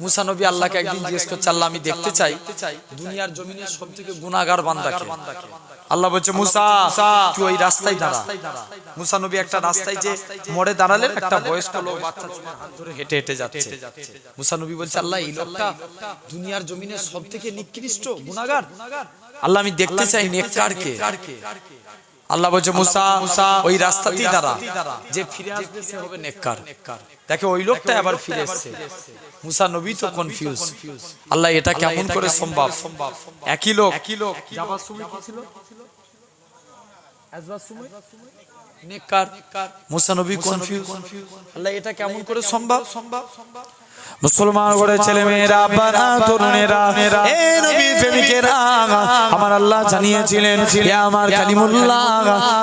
মুসা নবী আল্লাহকে একদিন জিজ্ঞেস করছে, আল্লাহ আমি দেখতে চাই দুনিয়ার জমিনের সবথেকে গুনাহগার বান্দাকে। আল্লাহ বলছে মুসা তুই ওই রাস্তায় দাঁড়া। মুসা নবী একটা রাস্তায় যে মোড়ে দাঁড়ালেন, একটা বয়স্ক লোক বাচ্চা ছেলে হাত ধরে হেঁটে হেঁটে যাচ্ছে। মুসা নবী বলছে, আল্লাহ এই লোকটা দুনিয়ার জমিনের সবথেকে নিকৃষ্ট গুনাহগার, আল্লাহ আমি দেখতে চাই নেককারকে। আল্লাহ বলছে মুসা ওই রাস্তাতেই দাঁড়া, যে ফিরে আসবে সে হবে নেককার। দেখে ওই লোকটা আবার ফিরে এসেছে। মুসা নবী তো কনফিউজ, আল্লাহ এটা কেমন করে সম্ভব? একই লোক যাবার সময় কি ছিল, আসবার সময় নেককার। মুসা নবী কনফিউজ, আল্লাহ এটা কেমন করে সম্ভব? মুসলমান করে ছেলে মেয়েরা, বাবা তরুণেরা, এ নবীর প্রেমিকেরা, আমার আল্লাহ জানিয়েছিলেন হে আমার কালিমুল্লাহ,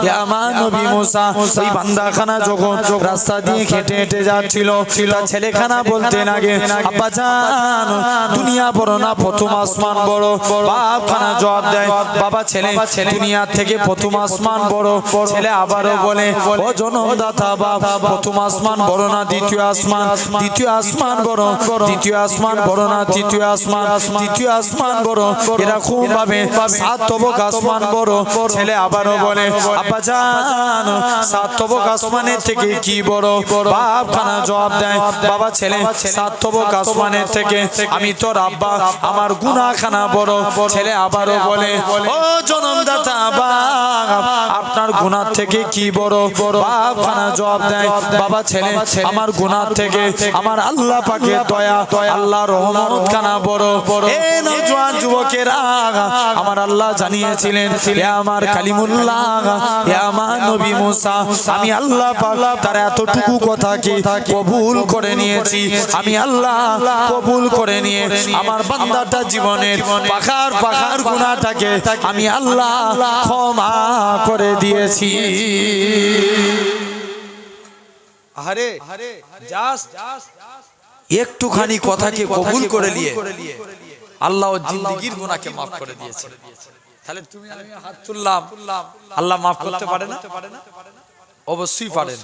হে আমার নবী মুসা ওই বান্দাখানা যখন রাস্তা দিয়ে হেঁটে হেঁটে যাচ্ছিল, তার ছেলেখানা বলতে লাগে, আব্বা জান দুনিয়া বড় না প্রথম আসমান বড়? বাপখানা জবাব দেয়, বাবা ছেলে দুনিয়ার থেকে প্রথম আসমান বড়। ছেলে আবারও বলে, ও জনমদাতা বাপ, প্রথম আসমান বড় না দ্বিতীয় আসমান? দ্বিতীয় আসমান বড়। দ্বিতীয় আসমান বড় না তৃতীয় আসমান? তৃতীয় আসমান বড়। এরকম ভাবে সাত তবক আসমান বড়। ছেলে আবারও বলে, আব্বা জান সাত তবক আসমানের থেকে কি বড়? বাপখানা জবাব দেয়, বাবা ছেলে সাত তবক আসমানের থেকে আমি তোর আব্বা, আমার গুনাহখানা বড়। ছেলে আবারও বলে, ও জনমদাতা বাপ, আপনার গুনাহ থেকে কি বড়? বাপখানা জবাব দেয়, বাবা ছেলে আমার গুনাহ থেকে আমার আল্লাহ পাকের দয়া, আল্লাহর রহমত খানা বড়। এ নওজোয়ান যুবকেরা, আমার আল্লাহ জানিয়েছিলেন হে আমার কালিমুল্লাহ, হে আমার নবী মুসা, আমি আল্লাহ পাক তার এতটুকু কথাকে কবুল করে নিয়েছি। আমি আল্লাহ কবুল করে নিয়ে আমার বান্দাটা জীবনের পাখার পাখার গুনাহটাকে আমি আল্লাহ ক্ষমা করে দিয়েছি। আরে জাস্ট একটুখানি কথাকে কবুল করে নিয়ে আল্লাহ জিন্দেগির গুনাহকে মাফ করে দিয়েছে। তাহলে তুমি আমি হাত তুললাম, আল্লাহ মাফ করতে পারে না? অবশ্যই পারেন।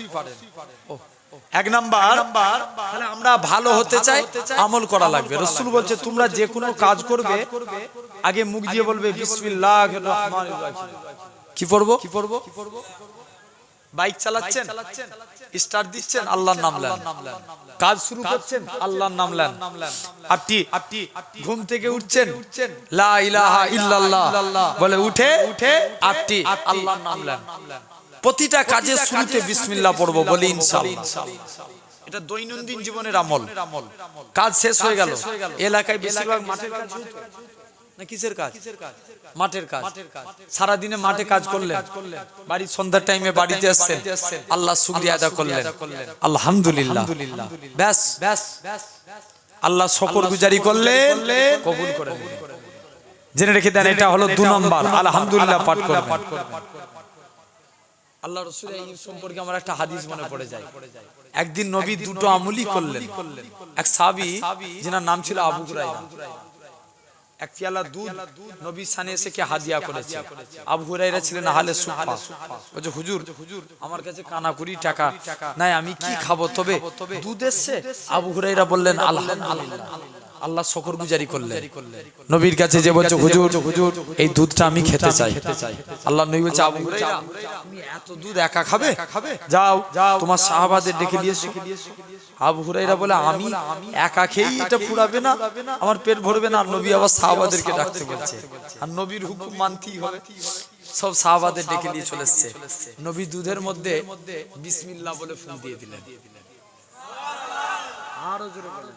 এক নাম্বার, তাহলে আমরা ভালো হতে চাই, আমল করা লাগবে। রাসূল বলছে তোমরা যে কোনো কাজ করবে আগে মুখ দিয়ে বলবে বিসমিল্লাহির রহমানির রহিম। কি পড়বো? বাইক চালাচ্ছেন, স্টার্ট দিচ্ছেন, আল্লাহর নাম নেন। কাজ শুরু করছেন, আল্লাহর নাম নেন। আপনি ঘুম থেকে উঠছেন, লা ইলাহা ইল্লাল্লাহ বলে উঠে আপনি আল্লাহর নাম নেন। প্রতিটা কাজের শুরুতে বিসমিল্লাহ পড়বো বলি ইনশাআল্লাহ। এটা দৈনন্দিন জীবনের আমল। কাজ শেষ হয়ে গেল, এলাকায় বেশিরভাগ মাঠের কাজ না কিসের কাজ? মাঠের কাজ। সারা দিনে মাঠে কাজ করলেন, বাড়ি সন্ধ্যার টাইমে বাড়িতে আসছেন, আল্লাহ শুকরিয়া আদা করলেন, আলহামদুলিল্লাহ, ব্যাস আল্লাহ শুকরগুজারি করলেন, কবুল করে নিলেন। জেনে রেখে দেন, এটা হলো 2 নম্বর, আলহামদুলিল্লাহ পাঠ করবেন। আল্লাহ রাসূলের এই সম্পর্কে আমার একটা হাদিস মনে পড়ে যায়। একদিন নবী দুটো আমলই করলেন। এক সাহাবী যার নাম ছিল আবু হুরায়রা, এক পিয়ালা দুধ নবীর সামনে এসে কে হাদিয়া করেছে। আবু হুরায়রা ছিলেন আহলে সুফা। বলে হুজুর আমার কাছে কানাকুড়ি টাকা নাই, আমি কি খাবো, তবে দুধ এসেছে। আবু হুরায়রা বললেন আলহামদুলিল্লাহ, আল্লাহ শুকরগুজারি করলেন। নবীর কাছে যে বলছে হুজুর এই দুধটা আমি খেতে চাই। আল্লাহ নবী বলছে আবু হুরায়রা তুমি এত দুধ একা খাবে? যাও তোমার সাহাবাদের ডেকে নিয়ে এসো। আবু হুরায়রা বলে আমি একা খেয়েই এটা পুরাবে না, আমার পেট ভরবে না। আর নবী আবার সাহাবাদেরকে ডাকতে বলছে, আর নবীর হুকুম মানতেই হবে। সব সাহাবাদের ডেকে নিয়ে চলে এসেছে। নবী দুধের মধ্যে বিসমিল্লাহ বলে ফুঁক দিয়ে দিলেন। আরো জোরে বলেন,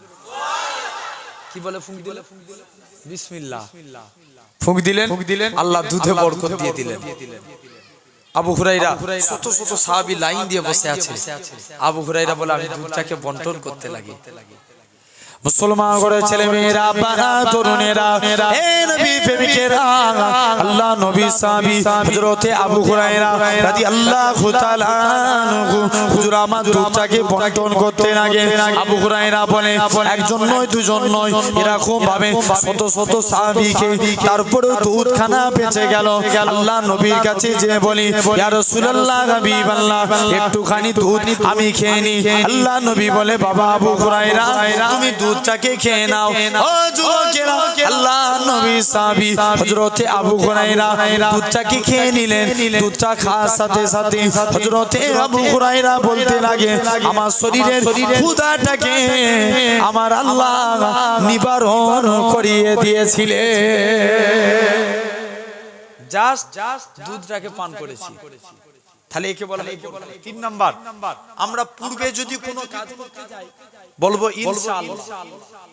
কি বলে ফুঁক দিলেন? বিসমিল্লাহ ফুঁক দিলেন, আল্লাহ দুধে বরকত দিয়ে দিলেন। আবু হুরায়রা শত শত সাহাবী লাইন দিয়ে বসে আছে। আবু হুরায়রা বলে আমি দুধটাকে বন্টন করতে লাগি। মুসলমান করে ছেলে মেয়েরা, বাবা তরুণেরা, এ নবী প্রেমিকেরা আল্লাহ নবী সাহাবী হযরতে আবু হুরায়রা রাদিয়াল্লাহু তাআলা আনহু হুজুর আমার দুধটাকে বন্টন করতে লাগে। আবু হুরায়রা বলে একজন নয় দুজন নয় এরকম ভাবে শত শত সাহাবীকে তারপরে দুধখানা বেঁচে গেল। আল্লাহ নবীর কাছে যে বলি ইয়া রাসূলুল্লাহ হাবিবাল্লাহ একটুখানি দুধ আমি খেয়ে নি। আল্লাহ নবী বলে বাবা আবু হুরায়রা তুমি দুধটাকে খেয়ে নাও। ও যুবকেরা আল্লাহ নবী সাহাবী হযরতে আবু হুরায়রা দুধটাকে খেয়ে নিলেন। দুধটা খাওয়ার সাথে সাথে হযরতে আবু হুরায়রা বলতে লাগে আমার শরীরের ক্ষুধাটাকে আমার আল্লাহ নিবারণ করিয়ে দিয়েছিলেন। জাস্ট দুধটাকে পান করেছি। তাহলে একে বলা হয় 3 নাম্বার। আমরা পূর্বে যদি কোনো কাজ করতে যাই বলবো ইনশাআল্লাহ।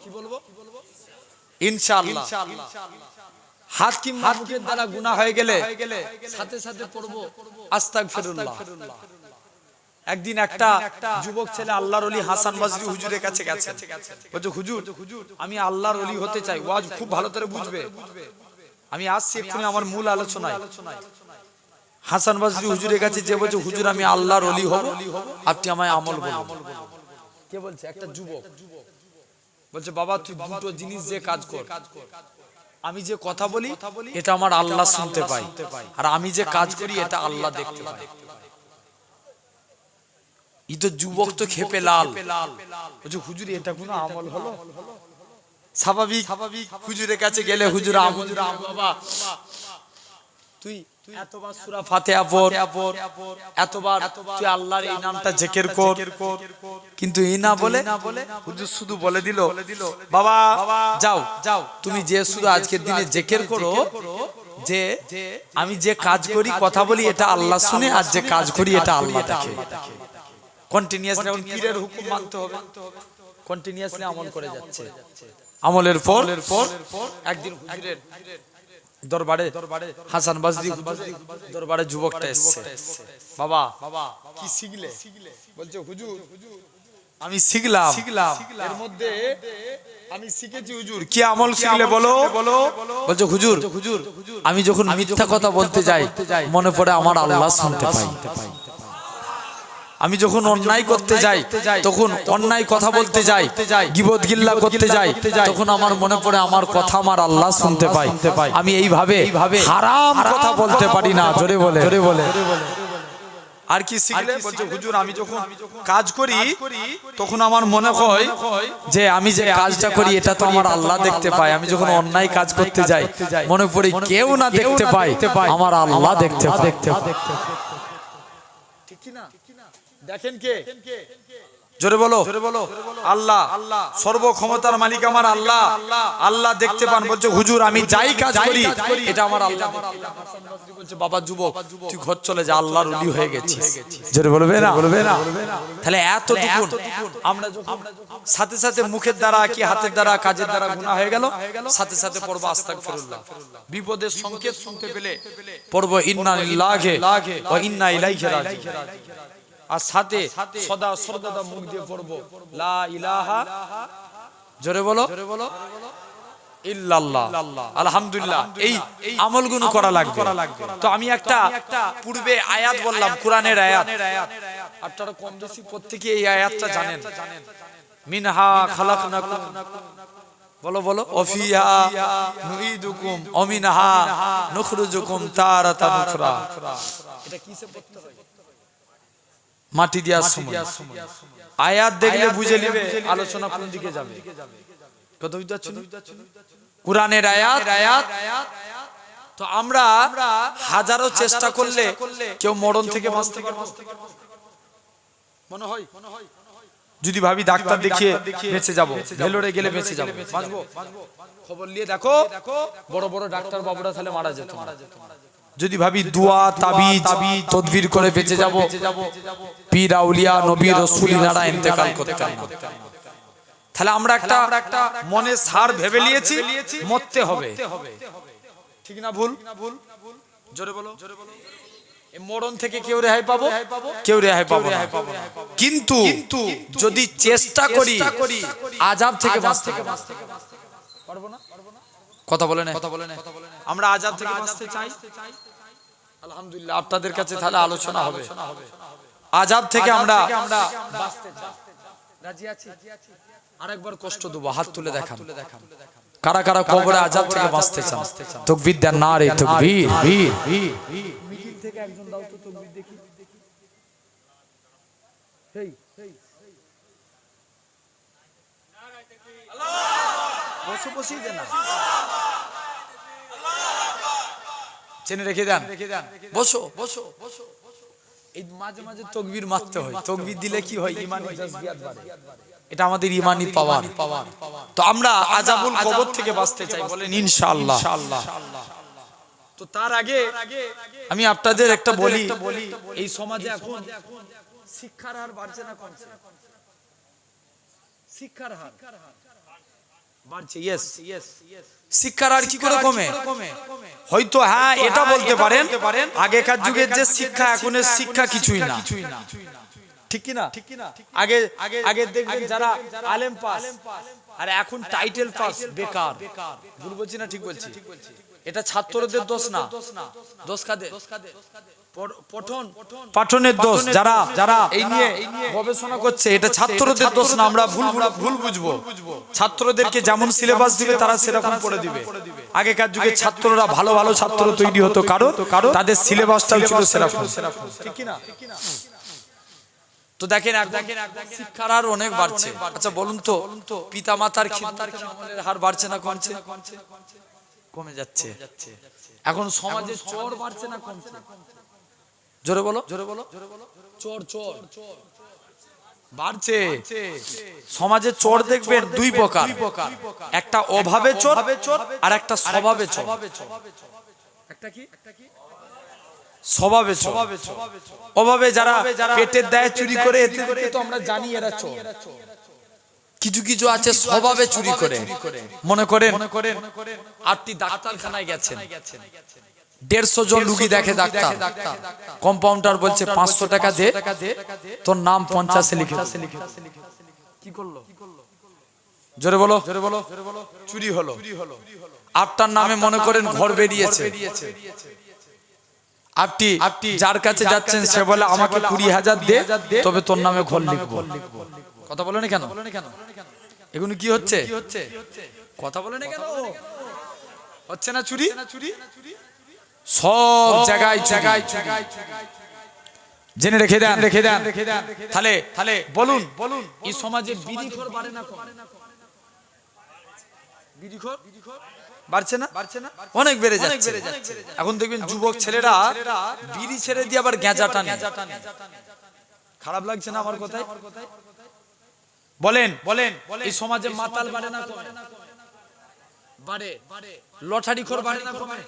কি বলবো? ইনশাআল্লাহ। হাত কিংবা মুখের দ্বারা গুনাহ হয়ে গেলে সাথে সাথে পড়বো আস্তাগফিরুল্লাহ। একদিন একটা যুবক ছেলে আল্লাহর ওলি হাসান বসরি হুজুরের কাছে গেছে। বলছে হুজুর আমি আল্লাহর ওলি হতে চাই। ওয়াজ খুব ভালো করে বুঝবে, আমি আসছি এক্ষুনি আমার মূল আলোচনায়। হাসান বসরি হুজুরের কাছে যে বলছে হুজুর আমি আল্লাহর ওলি হব, আপনি আমায় আমল বলুন। কে বলছে? একটা যুবক বলছে বাবা তুই দুটো জিনিস যে কাজ কর, আমি যে কথা বলি এটা আমার আল্লাহ শুনতে পাই, আর আমি যে কাজ করি এটা আল্লাহ দেখতে পাই। এই তো যুবক তো খেপে লাল। বলছে হুজুর এটা কোনো আমল হলো? স্বাভাবিক হুজুরের কাছে গেলে হুজুর বাবা তুই এতবার সূরা ফাতিহা পড়, এতবার তুই আল্লাহর এই নামটা জিকির কর, কিন্তু এই না বলে হুজুর শুধু বলে দিল বাবা যাও তুমি যে শুধু আজকের দিনে জিকির করো যে আমি যে কাজ করি কথা বলি এটা আল্লাহ শুনে, আর যে কাজ করি এটা আল্লাহ দেখে। কন্টিনিউয়াসলি এখন পীরের হুকুম মানতে হবে, কন্টিনিউয়াসলি আমল করে যাচ্ছে। আমলের পর একদিন হুজুরের দরবারে হাসান বসরি দরবারে যুবকটা এসেছে। বাবা কি শিখলে? বলছে হুজুর আমি শিখলাম, এর মধ্যে আমি শিখেছি হুজুর। কি আমল শিখলে বলো? বলছে হুজুর আমি যখন মিথ্যা কথা বলতে যাই মনে পড়ে আমার আল্লাহ শুনতে পাই। আমি যখন অন্যায় করতে যাই তখন অন্যায় কথা বলতে যাই, গীবত গিল্লা করতে যাই তখন আমার মনে পড়ে আমার কথা আমার আল্লাহ শুনতে পাই। আমি এইভাবে হারাম কথা বলতে পারি না। জোরে বলে। আর কি শিখলে? বলছে হুজুর আমি যখন কাজ করি তখন আমার মনে হয় যে আমি যে কাজটা করি এটা তো আমার আল্লাহ দেখতে পায়। আমি যখন অন্যায় কাজ করতে যাই মনে পড়ে কেউ না দেখতে পায়, আমার আল্লাহ দেখতে পায়। ঠিক কি না? দেখেন কে? জোরে বলো আল্লাহ। সর্বক্ষমতার মালিক আমার আল্লাহ, আল্লাহ দেখতে পান। বলছে হুজুর আমি যাই কাজ করি এটা আমার আল্লাহ। বলছে বাবা যুবক তুই ঘর চলে যা, আল্লাহর ওলি হয়ে গেছিস। জোরে বলবে না? তাহলে এতটুকু আমরা যখন সাথে সাথে মুখের দ্বারা কি হাতের দ্বারা কাজের দ্বারা গুনাহ হয়ে গেল সাথে সাথে পড়বো আস্তাগফিরুল্লাহ। বিপদের সংকেত শুনতে পেলে পড়বো ইন্না লিল্লাহি ওয়া ইন্না ইলাইহি রাজিউন। আর সাথে সদা সর্বদা মুখ দিয়ে পড়বো লা ইলাহা, জোরে বলো, ইল্লাল্লাহ। আলহামদুলিল্লাহ এই আমলগুলো করা লাগবে। তো আমি একটা পূর্বে আয়াত বললাম, কোরআনের আয়াত, আপনারা কম বেশি প্রত্যেকে এই আয়াতটা জানেন। মিনহা খালাকনাকুম, বলো ওয়াফিহা নুইদুকুম ওয়া মিনহা নুখরিজুকুম তারাতান উখরা। এটা কিসে পড়তে হয়? মাটি দেওয়ার সময় আয়াত দেখলে বুঝে নেবে আলোচনা কোন দিকে যাবে। কথা বুঝতে পারছেন? কোরআনের আয়াত। তো আমরা হাজারো চেষ্টা করলে কেউ মরণ থেকে বাঁচতে পারবে মনে হয়? যদি ভাবি ডাক্তার দেখিয়ে বেঁচে যাব, ভেলোরে গেলে বেঁচে যাব, বাঁচবো? খবর নিয়ে দেখো বড় বড় ডাক্তার বাবুরা তাহলে মারা যেত। যদি ভাবি দুয়া তাবিজ তদবির করে বেঁচে যাব, পীর আউলিয়া নবী রাসূল ইনারা ইন্তেকাল করতেন না। তাহলে আমরা একটা মনে সার ভেবে নিয়েছি মরতে হবে। ঠিক না ভুল? জোরে বলো। এই মরণ থেকে কেউ রেহাই পাবো? কেউ রেহাই পাবো না। কিন্তু যদি চেষ্টা করি আযাব থেকে বাঁচতে পারবো না? কথা বলে না, আমরা আযাব থেকে বাঁচতে চাই। আলহামদুলিল্লাহ, আপনাদের কাছে তাহলে আলোচনা হবে, আযাব থেকে আমরা বাঁচতে চাই। রাজি আছি? আরেকবার কষ্ট দেবো, হাত তুলে দেখান কারা কারা কবরে আযাব থেকে বাঁচতে চান। তাকবীর দেন, নারে তাকবীর। মিডিল থেকে একজন দাও তো তাকবীর দেখি। হেই বসে বসেই দেন না, চেনে রেখে দেন, বসো বসো। এই মাঝে মাঝে তাকবীর মারতে হয়, তাকবীর দিলে কি হয়? ঈমানি জাযবিয়াত বাড়ে, এটা আমাদের ঈমানি পাওয়ার। তো আমরা আযাবুল কবর থেকে বাঁচতে চাই, বলেন ইনশাআল্লাহ। তো তার আগে আমি আপনাদের একটা বলি, এই সমাজে এখন শিক্ষার হার বাড়ছে না কমছে? শিক্ষার হার বাড়ছে, ইয়েস। শিক্ষার হার কি করে কমে? হয়তো হ্যাঁ এটা বলতে পারেন, আগেকার যুগের যে শিক্ষা এখনের শিক্ষা কিছুই না, ঠিক কি না? আগে আগে দেখবেন যারা আলেম পাস, আর এখন টাইটেল পাস বেকার। ভুল বলছি না ঠিক বলছি? এটা ছাত্রদের দোষ না, দোষ কাদের? পাঠনের দোষ। যারা যারা এই নিয়ে গবেষণা করছে, এটা ছাত্রদের দোষ না, আমরা ভুল বুঝবো। ছাত্রদেরকে যেমন সিলেবাস দিবে তারা সেরকম পড়ে দিবে। আগেকার যুগে ছাত্ররা ভালো ভালো ছাত্র তৈরি হতো, কারণ তাদের সিলেবাসটাও ছিল সেরকম, ঠিক কি না? তো দেখেন শিক্ষার হার অনেক বাড়ছে। আচ্ছা বলুন তো, পিতা মাতার খিদমতের হার বাড়ছে না কমছে? কমে যাচ্ছে। এখন সমাজে চোর বাড়ছে না কমছে? জোরে বলো, জোরে বলো। চোর চোর বাড়ছে। সমাজে চোর দেখবেন দুই প্রকার, একটা অভাবে চোর আর একটা স্বভাবে চোর। একটা কি? স্বভাবে চোর। অভাবে যারা পেটের দায়ে চুরি করে, এতে তো আমরা জানি এরা চোর। কিছু কিছু আছে স্বভাবে চুরি করে। মনে করেন আপনি ডাক্তারখানায় গেছেন, 150 জন রোগী দেখে ডাক্তার, কম্পাউন্ডার বলছে 500 টাকা দে, তোর নাম 50 লিখে। কি করলো? জোরে বলো, জোরে বলো। চুরি হলো। আপনার নামে মনে করেন ঘর বেরিয়েছে, আপনি যার কাছে যাচ্ছেন সে বলে আমাকে 20,000 দে, তবে তোর নামে ঘর লিখবো। কথা বলে না কেন? এগুলো কি হচ্ছে? কথা বলে না কেন? হচ্ছে না চুরি? সব জায়গায় জায়গায় জেনে রেখে দেন, রেখে দেন। তাহলে বলুন এই সমাজে বিড়িখোর বাড়ে না কম? বিড়িখোর বাড়ছে না? অনেক বেড়ে যাচ্ছে। এখন দেখবেন যুবক ছেলেরা বিড়ি ছেড়ে দিয়ে আবার গাঁজা টানে। খারাপ লাগছে না আমার কথায়? বলেন এই সমাজে মাতাল বাড়ে না কমে? বাড়ে। লটারিখোর বাড়ে না কমে?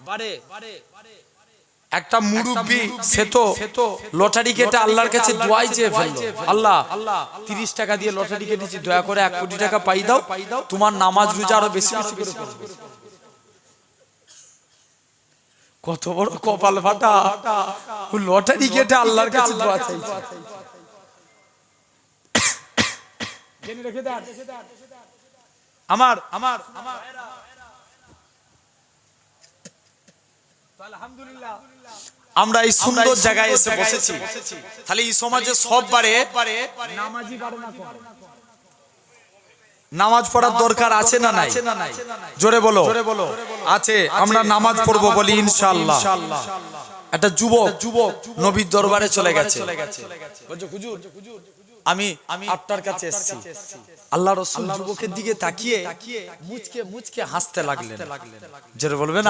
বাড়ে। একটা মুরব্বি সে তো লটারি কেটে আল্লাহর কাছে দোয়াই চেয়ে ফেললো, আল্লাহ 30 টাকা দিয়ে লটারি কেটেছি, দয়া করে 1 কোটি টাকা পাই দাও, তোমার নামাজ রোজা আরো বেশি বেশি করে করব। কত বড় কপাল ফাটা, লটারি কেটে আল্লাহর কাছে দোয়া চাইছে। জেনে রেখে দেন আমার আলহামদুলিল্লাহ আমরা এই সুন্দর জায়গায় এসে বসেছি। তাহলে এই সমাজে সব বারে নামাজি বারে না কম? নামাজ পড়ার দরকার আছে না নাই? জোরে বলো, আছে। আমরা নামাজ পড়বো বলি ইনশাআল্লাহ। একটা যুবক নবীর দরবারে চলে গেছে, বলছে হুজুর আমি আপনার কাছে এসেছি। আল্লাহ রাসূল যুবকের দিকে তাকিয়ে মুচকে হাসতে লাগলেন। জোরে বলবে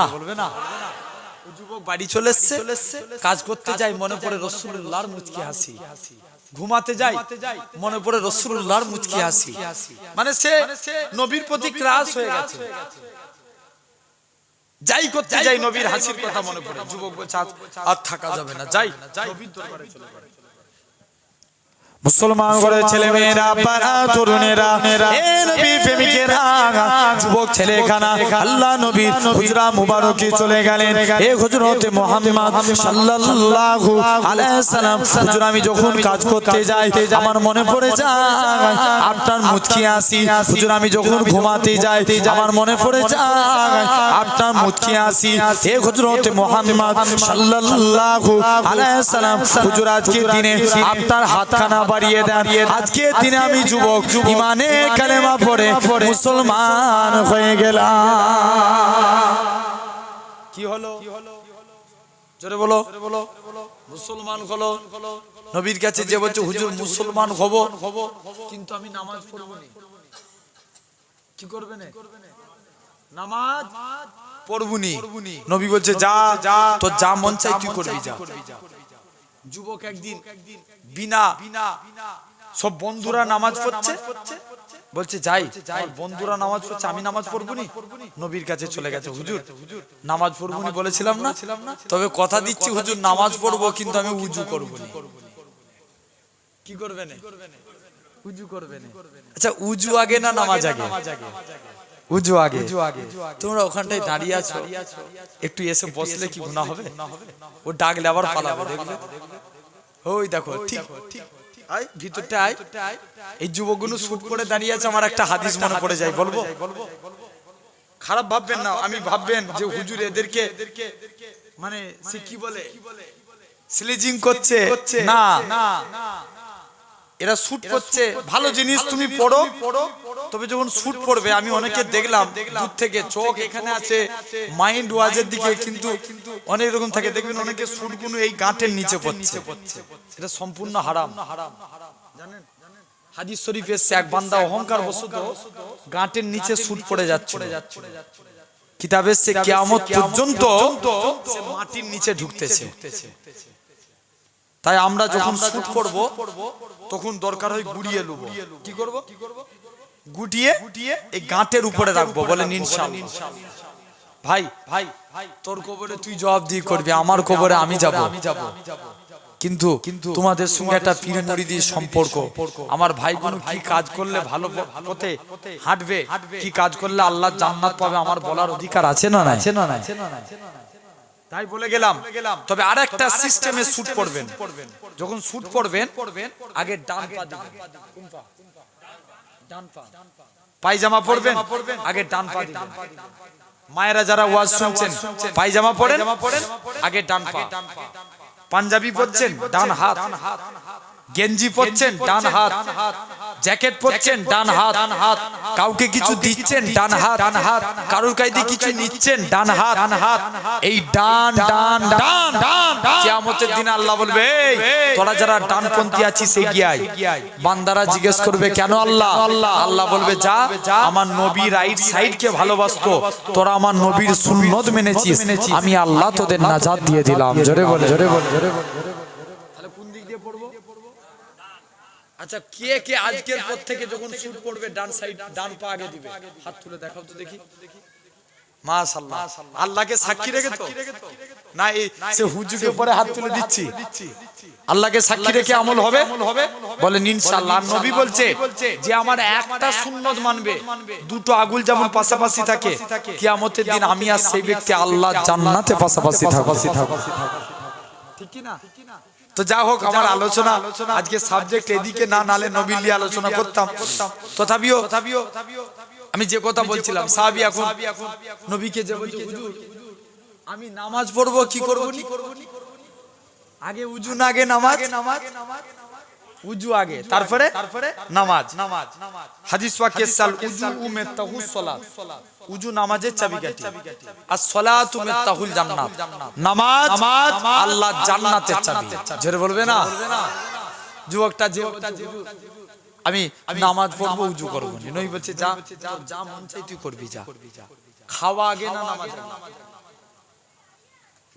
না? যুবক বাড়ি চলে এসেছে, কাজ করতে যায়, মনে পড়ে রাসূলুল্লাহর মুচকি হাসি। ঘুমাতে যায়, মনে পড়ে রাসূলুল্লাহর মুচকি হাসি। মানে সে নবীর প্রতি ক্রাশ হয়ে গেছে। যাই করতে যাই নবীর হাসির কথা মনে পড়ে। যুবক বলছে আর থাকা যাবে না, যাই নবীর দরবারে চলে যাই। মুসলমান ঘরের ছেলে মেয়েরা পাড়া তরুণেরা এ নবী প্রেমিকেরা যুবক ছেলেখানা আল্লাহ নবীর হুজরা মুবারকে চলে গেলেন। এ হযরতে মুহাম্মদ সাল্লাল্লাহু আলাইহি সাল্লাম হুজুর আমি যখন কাজ করতে যাই আমার মনে পড়ে যায় আপনার মুচকি আসি। হুজুর আমি যখন ঘুমাতে যাই আমার মনে পড়ে যায় আপনার মুচকি আসি। এ হযরতে মুহাম্মদ সাল্লাল্লাহু আলাইহি সাল্লাম হুজুর আজকের দিনে আপনার হাতখানা বাড়িয়ে দেন। আজকের দিনে আমি যুবক ঈমানের কালেমা পড়ে মুসলমান হয়ে গেলাম। কি হলো জোরে বলো মুসলমান হলো। নবীর কাছে যে বলছে হুজুর মুসলমান হব কিন্তু আমি নামাজ পড়ব না, কি করবে না? নামাজ পড়বুনি। নবী বলছে যা তোর যা মন চাই তুই করবি যা। যুবক একদিন বিনা সব বন্ধুরা নামাজ পড়ছে বলছে যাই আমার বন্ধুরা নামাজ পড়ছে আমি নামাজ পড়বুনি। নবীর কাছে চলে গেছে হুজুর নামাজ পড়বুনি বলেছিলাম না, তবে কথা দিচ্ছি হুজুর নামাজ পড়বো কিন্তু আমি উজু করব না। কি করবে না? উজু করবে না। আচ্ছা উজু আগে না নামাজ আগে? উজু আগে। তোমরা ওখানটায় দাঁড়িয়ে আছো, একটু এসে বসলে কি গুনাহ হবে? ও ডাকলে আবার পালাবে দেখবে। ওই দেখো ঠিক আয় ভিতরটা আয়। এই যুবকগুলো শুট করে দাঁড়িয়ে আছে, আমার একটা হাদিস মনে পড়ে যায়, বলবো? খারাপ ভাববেন না, আমি ভাববেন যে হুজুর এদেরকে মানে সে কি বলে স্লেজিং করছে না, এরা শুট করছে। ভালো জিনিস তুমি পড়ো, তবে যখন শুট পড়বে আমি অনেকে দেখলাম দূর থেকে চোখ এখানে আছে মাইন্ড ওয়াজের দিকে, কিন্তু অনেক রকম থাকে দেখবেন অনেকে শুট গুলো এই গাঁটের নিচে পড়ছে। এটা সম্পূর্ণ হারাম জানেন। হাদিস শরীফ এসে এক বান্দা অহংকার বশত গাঁটের নিচে শুট পড়ে যাচ্ছে। কিতাবে সে কিয়ামত পর্যন্ত সে মাটির নিচে ঢুকতেছে। তাই আমরা যখন শুট করব তখন দরকার হয় গুড়িয়ে নেব। কি করব? গুটিয়ে এই গাঁটের উপরে রাখবো, বলেন ইনশাআল্লাহ। ভাই তোর কবরে তুই জবাবদিহি করবি, আমার কবরে আমি যাব। কিন্তু তোমাদের সঙ্গে একটা পীর মুরিদির সম্পর্ক। আমার ভাইগুলো কি কাজ করলে ভালো পথে হাঁটবে, কি কাজ করলে আল্লাহ জান্নাত পাবে, আমার বলার অধিকার আছে না নাই? তাই বলে গেলাম। তবে আরেকটা সিস্টেমে শুট পড়বেন। যখন শুট পড়বেন আগে ডান পা দিবেন, ডান পা। পায়জামা পরবেন আগে ডান পা দিবেন। মায়েরা যারা ওয়াজ শুনছেন পায়জামা পরেন আগে ডান পা। পাঞ্জাবি পরছেন ডান হাত, গেঞ্জি পরছেন ডান হাত, জ্যাকেট পরছেন ডান হাত, কাউকে কিছু দিচ্ছেন ডান হাত, কারোর কাছে কিছু নিচ্ছেন ডান হাত। এই ডান ডান ডান কিয়ামতের দিন আল্লাহ বলবে তোরা যারা ডানপন্থী আছিস এগিয়ে আয়। বান্দারা জিজ্ঞেস করবে কেন আল্লাহ? আল্লাহ বলবে যা আমার নবী রাইট সাইড কে ভালোবাসতো, তোরা আমার নবীর সুন্নত মেনেছিস, আমি আল্লাহ তোদের নাজাত দিয়ে দিলাম। জোরে বলে তাহলে কোন দিক দিয়ে পড়বো? আচ্ছা কে কে আজকের পর থেকে যখন শুট করবে ডান সাইড ডান পা আগে দিবে? হাত তুলে দেখাও তো দেখি। মাশাআল্লাহ, আল্লাহকে সাক্ষী রেখে তো না এই সে হুজুকে পরে হাত তুলে দিচ্ছি। আল্লাহকে সাক্ষী রেখে আমল হবে, বলেন ইনশাআল্লাহ। নবী বলছে যে আমার একটা সুন্নত মানবে, দুটো আগুল যেমন পাশাপাশি থাকে কিয়ামতের দিন আমি আর সেই ব্যক্তি আল্লাহ জান্নাতে পাশাপাশি থাকব। ঠিক কি না? তো যা হোক আমার আলোচনা আজকে সাবজেক্ট এদিকে না নালে নবীর নিয়ে আলোচনা করতাম। তথাপিও আমি যে কথা বলছিলাম সাহাবী এখন নবীকে যে বলছে হুজুর আমি নামাজ পড়বো কি করব নি? আগে উজু না আগে নামাজ? উজু আগে তারপরে নামাজ। হাদিস ওয়াক্যে সাল উজু মিফতাহুস সালাত, উজু নামাজের চাবিকাঠি, আর সালাতু মিফতাহুল জান্নাত, নামাজ আল্লাহর জান্নাতের চাবি। জোরে বলবে না যুবকটা যে আমি নামাজ পড়বো উজু করব না, নবী বলছে যা যা মন চাই তুই করবি যা। খাওয়া আগে না নামাজ আগে?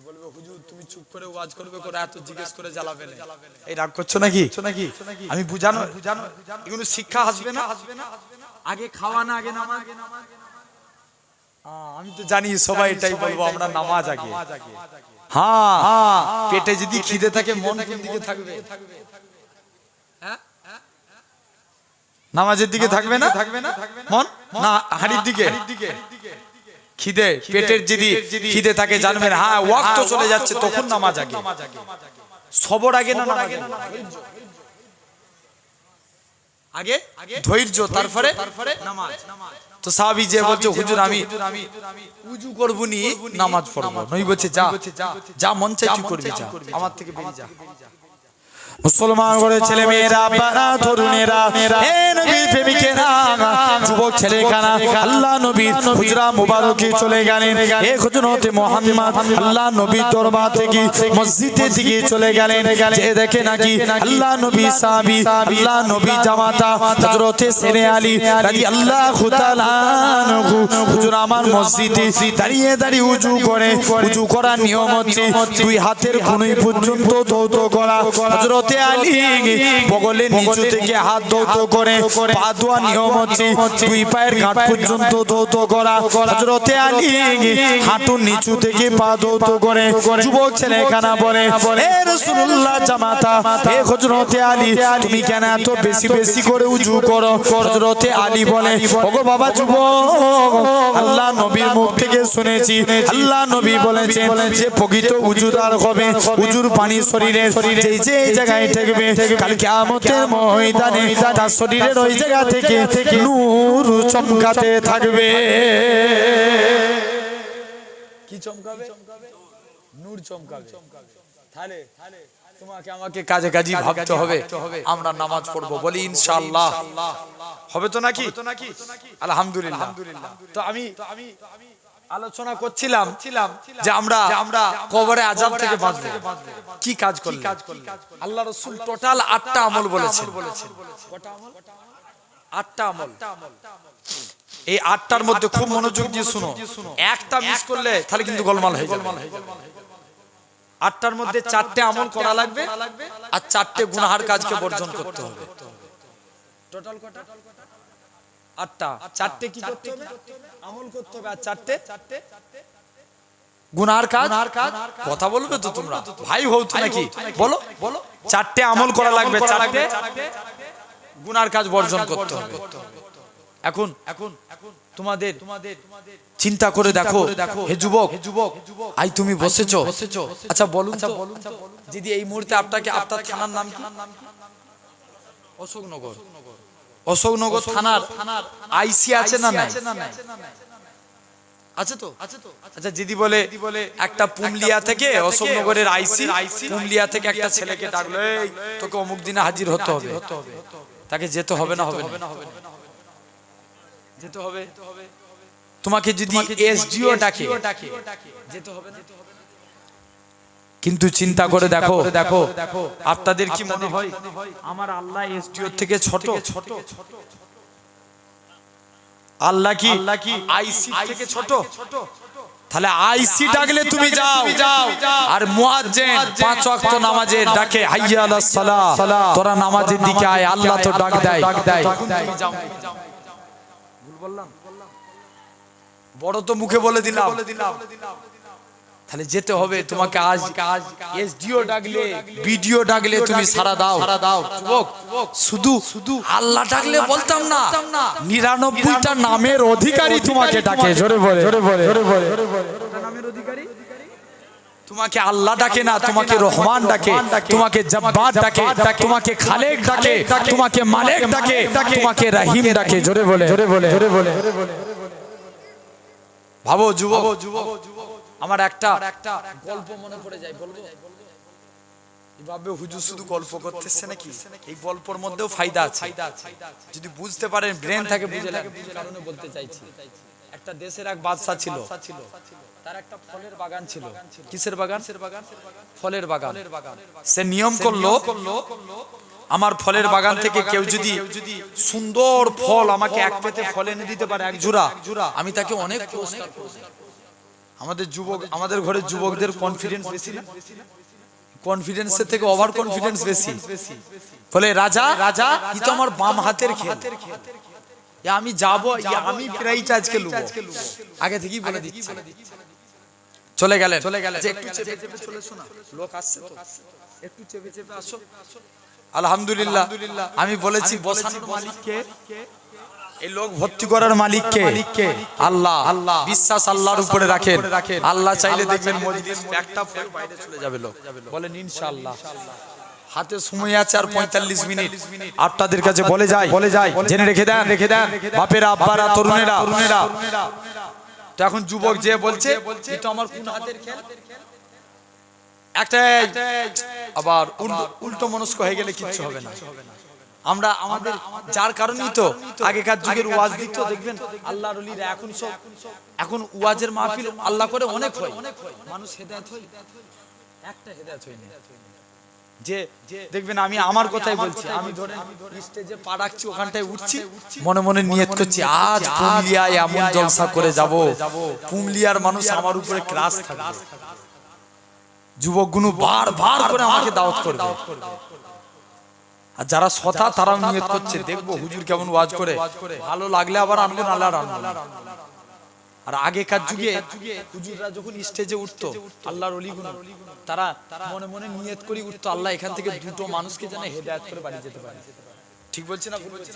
বলবে হুজুর তুমি চুপ করে ওয়াজ করবে করে এত জিজ্ঞেস করে জ্বালাবে না, এই রাগ করছো নাকি? আমি বুঝানো এগুলো শিক্ষা আসবে না। আগে খাওয়া না আগে নামাজ? আমি তো জানি সবাই এটাই বলবো আমরা নামাজ আগে। হ্যাঁ পেটে যদি খিদে থাকে মন কোন দিকে থাকবে? হ্যাঁ নামাজের দিকে থাকবে না মন না হাড়ির দিকে খিদে পেটের যদি খিদে থাকে জানবেন হ্যাঁ ওয়াক্ত চলে যাচ্ছে তখন নামাজ আগে সবর আগে না নামাজ আগে ধৈর্য তারপরে নামাজ তো সাহাবী যে বলছে হুজুর আমি উযু করব নি নামাজ পড়ব নই বলছে যা যা মন চাই করবি যা আমার থেকে বেরিয়ে যা মুসলমান ঘরে ছেলে মেয়েরা বাড়া তরুণেরা হে নবীর প্রেমিকেরা যুবক ছেলেখানা আল্লাহ নবীর হুজরা মুবারকে চলে গেলেন হে হযরত মুহাম্মদ আল্লাহ নবীর দরবার থেকে মসজিদের দিকে চলে গেলেন যে দেখে নাকি আল্লাহ নবী সাহাবী আল্লাহ নবী জামাতা হযরত সেরে আলী রাদিয়াল্লাহু তাআলা আনহু হুজুর আমার মসজিদে দাঁড়িয়ে দাঁড়িয়ে উযু করে উযু করার নিয়ম হচ্ছে দুই হাতের কনুই পর্যন্ত ধৌত করা হযরত আলী বগলের নিচু থেকে হাত ধৌত করে পা ধোয়া নিয়ম হচ্ছে দুই পায়ের গাঁট পর্যন্ত ধৌত করা হযরত আলী হাঁটুর নিচু থেকে পা ধৌত করে যুবক ছেলেখানা বলে হে রাসূলুল্লাহ জামাতা হে হযরত আলী তুমি কেন এত বেশি বেশি করে উযু করো হযরত আলী বলে ওগো বাবা যুবক আল্লাহ নবীর মুখ থেকে শুনেছি আল্লাহ নবী বলেছেন যে প্রকৃত উযুদার হবে উযুর পানি শরীরে যে জায়গায় থাকবে কাল কিয়ামতের ময়দানে তার শরীরের ওই জায়গা থেকে নূর চমকাতে থাকবে কি চমকাবে নূর চমকাবে তাহলে তোমাকে আমাকে কাজে কাজী ভাবতে হবে আমরা নামাজ পড়বো বলি ইনশাআল্লাহ হবে তো নাকি আলহামদুলিল্লাহ তো আমি আলোচনা করছিলাম যে আমরা কবরে আযাব থেকে বাঁচবো কি কাজ করলে আল্লাহ রাসূল টোটাল 8টা আমল বলেছেন কত আমল 8টা আমল এই 8টার মধ্যে খুব মনোযোগ দিয়ে শুনো একটা মিস করলে তাহলে কিন্তু গোলমাল হয়ে যাবে 8টার মধ্যে 4টে আমল করা লাগবে আর 4টে গুনাহের কাজকে বর্জন করতে হবে টোটাল কত 8টা 4টে কি করতে হবে আমল করতে হবে আর 4টে গুনাহের কাজ কথা বলবে তো তোমরা ভাই হও তো নাকি বলো 4টে আমল করা লাগবে 4টে গুনাহের কাজ বর্জন করতে হবে এখন তোমাদের চিন্তা করে দেখো হে যুবক আই তুমি বসেছো আচ্ছা বলুন তো যদি এই মুহূর্তে আপনাকে আপনার থানার নাম কি অশোকনগর থানার আইসি আছে না নাই আছে তো আচ্ছা যদি বলে একটা পুমলিয়া থেকে অশোকনগরের আইসি পুমলিয়া থেকে একটা ছেলেকে ডাকলো এই তোকে অমুক দিনে হাজির হতে হবে তাকে যেতে হবে না যেতে হবে তোমাকে যদি এসডিও ডাকে যেতে হবে না কিন্তু চিন্তা করে দেখো আপনাদের কি মনে হয় আমার আল্লাহ এসডিও থেকে ছোট আল্লাহ কি আইসি থেকে ছোট তাহলে আইসি ডাকলে তুমি যাও আর মুয়াজ্জিন 5 ওয়াক্ত নামাজের ডাকে হাইয়া আলাস সালাহ তোরা নামাজের দিকে আয় আল্লাহ তো ডাক দেয় তখন তুমি যাও ভুল বললাম বড় তো মুখে বলে দিলাম তাহলে যেতে হবে তোমাকে আজ এসডিও ডাকলে ভিডিও ডাকলে তুমি সারা দাও যুবক শুধু আল্লাহ ডাকলে বলতাম না 99টা নামের অধিকারী তোমাকে ডাকে জোরে বলে নামের অধিকারী তোমাকে আল্লাহ ডাকে না তোমাকে রহমান ডাকে তোমাকে জব্বার ডাকে তোমাকে খালেক ডাকে তোমাকে মালিক ডাকে তোমাকে রহিম ডাকে জোরে বলে ভাবো যুবক আমার একটা গল্প মনে পড়ে যায় বলবো এইভাবে হুজুর শুধু গল্প করতেছে নাকি এই গল্পের মধ্যেও ফায়দা আছে যদি বুঝতে পারেন ব্রেন থাকে বুঝে লাগে কারণে বলতে চাইছি একটা দেশের এক বাদশা ছিল তার একটা ফলের বাগান ছিল কিসের বাগান ফলের বাগান সে নিয়ম করলো আমার ফলের বাগান থেকে কেউ যদি সুন্দর ফল আমাকে এক পেতে ফল এনে দিতে পারে এক জোড়া আমি তাকে অনেক পুরস্কার করব আমাদের ঘরের যুবকদের কনফিডেন্স বেশি না কনফিডেন্সের থেকে ওভার কনফিডেন্স বেশি বলে রাজা কি তো আমার বাম হাতের খেল আমি যাব আমি প্রাইজ আজকে লুব আগে থেকেই বলে দিচ্ছি চলে গেলেন একটু চেপে চলে শোনা লোক আসছে তো একটু চেপে আসো আলহামদুলিল্লাহ। আমি বলেছি বসানোর মালিককে, এই লোক ভর্তি করার মালিককে আল্লাহ। বিশ্বাস আল্লাহর উপরে রাখেন। আল্লাহ চাইলে দেখবেন মজলিস একটা বাইরে চলে যাবে লোক। বলেন ইনশাআল্লাহ। হাতে সময় আছে আর 45 মিনিট। আপনাদের কাছে বলে যাই জেনে রেখে দেন বাপেরা, আব্বারা, তরুণেরা। তো এখন যুবক যে বলছে এটা আমার কোন হাতের খেল, একটাই আবার উল্টো মনস্ক হয়ে গেলে কিচ্ছু হবে না। আমরা আমাদের যার কারণেই তো আগেকার যুগের ওয়াজ দিত দেখবেন আল্লাহর ওলিরা, এখন ওয়াজের মাহফিল আল্লাহ করে অনেক হয়, মানুষ হেদায়েত হয়, একটা হেদায়েত হয় না। যে দেখবেন আমি আমার কথাই বলছি, আমি ধরেন স্টেজে পা রাখছি, ওখানটায় উঠছি, মনে মনে নিয়ত করছি আজ পুমলিয়ায় এমন জলসা করে যাব, পুমলিয়ার মানুষ আমার উপরে ক্রাশ থাকবে। যুবকগুলো বারবার করে আমাকে দাওয়াত করবে। আর যারা সতা তারাও নিয়ত করছে দেখবো হুজুর কেমন ওয়াজ করে, ভালো লাগলে আবার আনবো, নালে আর আনবো না। আর আগেকার যুগে হুজুররা যখন স্টেজে উঠতো, আল্লাহর ওলিগুলো তারা মনে মনে নিয়ত করে উঠতো, আল্লাহ এখান থেকে দুটো মানুষকে যেন হেদায়েত করে বাড়ি যেতে পারে। ঠিক বলছি না ভুল বলছি?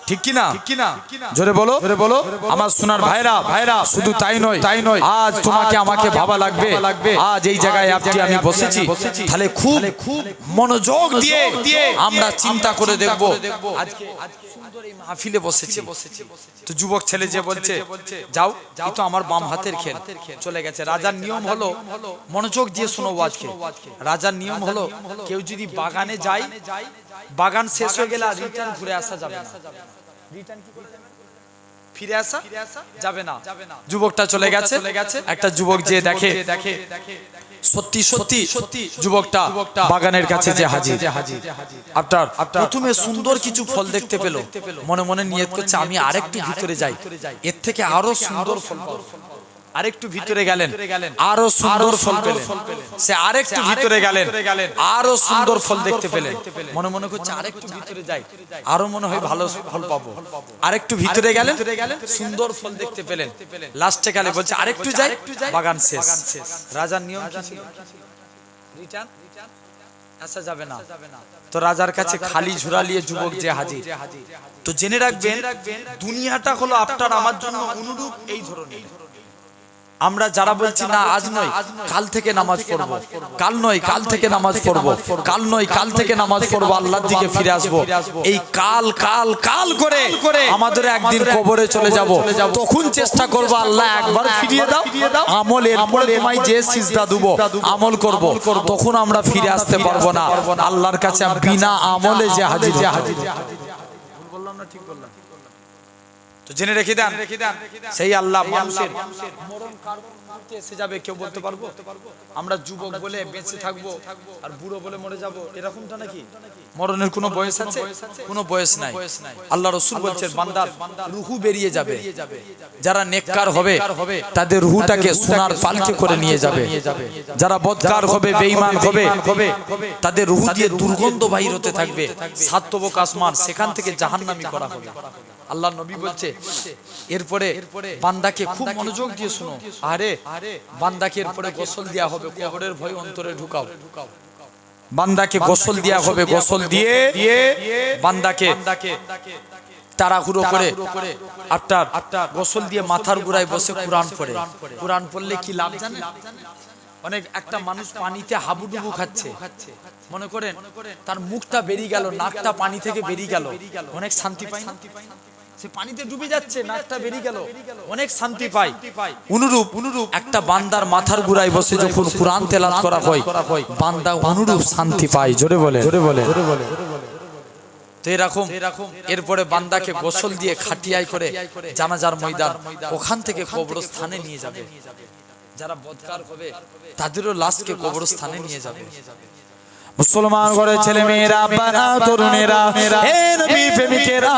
ঠিক কি না? জোরে বলো আমার সোনার ভাইরা। শুধু তাই নয়, আজ তোমাকে আমাকে ভাবা লাগবে। আজ এই জায়গায় আমি বসেছি, তাহলে খুব মনোযোগ দিয়ে আমরা চিন্তা করে দেখব আজকে সুন্দর এই মাহফিলে বসেছি। তো যুবক ছেলে যে বলছে যাও, এই তো আমার বাম হাতের খেল, চলে গেছে। রাজার নিয়ম হলো, মনোযোগ দিয়ে শোনো ওয়াজকে, রাজার নিয়ম হলো কেউ যদি বাগানে যায়, বাগান শেষ হয়ে গেলে আর রিটার্ন ঘুরে আসা যাবে না। ফিরে আসা যাবে না। যুবকটা চলে গেছে। একটা যুবক যে দেখে সত্যি যুবকটা বাগানের কাছে যে হাজির। আপনার প্রথমে সুন্দর কিছু ফল দেখতে পেল, মনে মনে নিয়ত করছে আমি আরেকটু ভিতরে যাই, এর থেকে আরো সুন্দর ফল পাবো। আরেকটু ভিতরে গেলেন, আরো সুন্দর ফল পেলেন। সে আরেকটু ভিতরে গেলেন, আরো সুন্দর ফল দেখতে পেলেন। মনে মনে করছে আরেকটু ভিতরে যাই, আরো মনে হয় ভালো ফল পাবো। আরেকটু ভিতরে গেলেন, সুন্দর ফল দেখতে পেলেন। লাস্টে গেলে বলছে আরেকটু যাই, বাগান শেষ। রাজার নিয়ম কি ছিল? রিটার্ন আসা যাবে না। তো রাজার কাছে খালি ঝুরা নিয়ে যুবক যে হাজির। তো জেনে রাখবেন দুনিয়াটা হলো আপনার আমার জন্য অনুরূপ এই ধরনের। আমরা যারা বলছি না আজ নয় কাল থেকে নামাজ পড়বো, কাল নয় কাল থেকে নামাজ পড়বো, কাল নয় কাল থেকে নামাজ পড়বো, আল্লাহর দিকে ফিরে আসবো, এই কাল কাল কাল করে আমাদের একদিন কবরে চলে যাব। তখন চেষ্টা করবো আল্লাহ একবার ফিরিয়ে দাও আমল, এরপরে তোমায় যে সিজদা দেবো আমল করব, তখন আমরা ফিরে আসতে পারবো না আল্লাহর কাছে বিনা আমলে যে হাজির। বললাম না ঠিক বললাম? তো জেনে রেখে দেন সেই আল্লাহ মানুষের মরণ কার মুহূর্তে এসে যাবে কেউ বলতে পারবো? আমরা যুবক বলে বেঁচে থাকবো আর বুড়ো বলে মরে যাব, এরকমটা নাকি? মরণের কোনো বয়স আছে? কোনো বয়স নাই। আল্লাহ রাসূল বলছেন বান্দার রূহ বেরিয়ে যাবে, যারা নেককার হবে তাদের রূহটাকে সোনার পালকে করে নিয়ে যাবে, যারা বদকার হবে বেঈমান হবে তাদের রূহ দিয়ে দুর্গন্ধ বাহির হতে থাকবে, সাত তবক আসমান সেখান থেকে জাহান্নামী করা হবে। আল্লাহ নবী বলছে এরপরে বান্দাকে খুব মনোযোগ দিয়ে শুনো, আরে বান্দাকে এরপরে গোসল দেয়া হবে, কবরের ভয় অন্তরে ঢুকাও। বান্দাকে গোসল দেয়া হবে, গোসল দিয়ে বান্দাকে তাড়াহুড়ো করে আপনার গোসল দিয়ে মাথার গোড়ায় বসে কোরআন পড়ে। কোরআন পড়লে কি লাভ জানেন? অনেক একটা মানুষ পানিতে হাবুডুবু খাচ্ছে, মনে করেন তার মুখটা বেরিয়ে গেল, নাকটা পানি থেকে বেরিয়ে গেল, অনেক শান্তি পায় না? সে পানিতে ডুবে যাচ্ছে, নাকটা বেরিয়ে গেল, অনেক শান্তি পায়। অনুরূপ একটা বান্দার মাথার গোড়ায় বসে যখন কোরআন তেলাওয়াত করা হয় বান্দা অনুরূপ শান্তি পায়। জোরে বলে। তো এরকম এরপরে বান্দাকে গোসল দিয়ে খাটিয়ায় করে জানাজার ময়দান, ওখান থেকে কবরস্থানে নিয়ে যাবে। যারা বদকার হবে তাদেরও লাশকে কবরস্থানে নিয়ে যাবে। মুসলমান ঘরের ছেলে মেয়েরা, আব্বারা, তরুণেরা, এ নবী প্রেমিকেরা,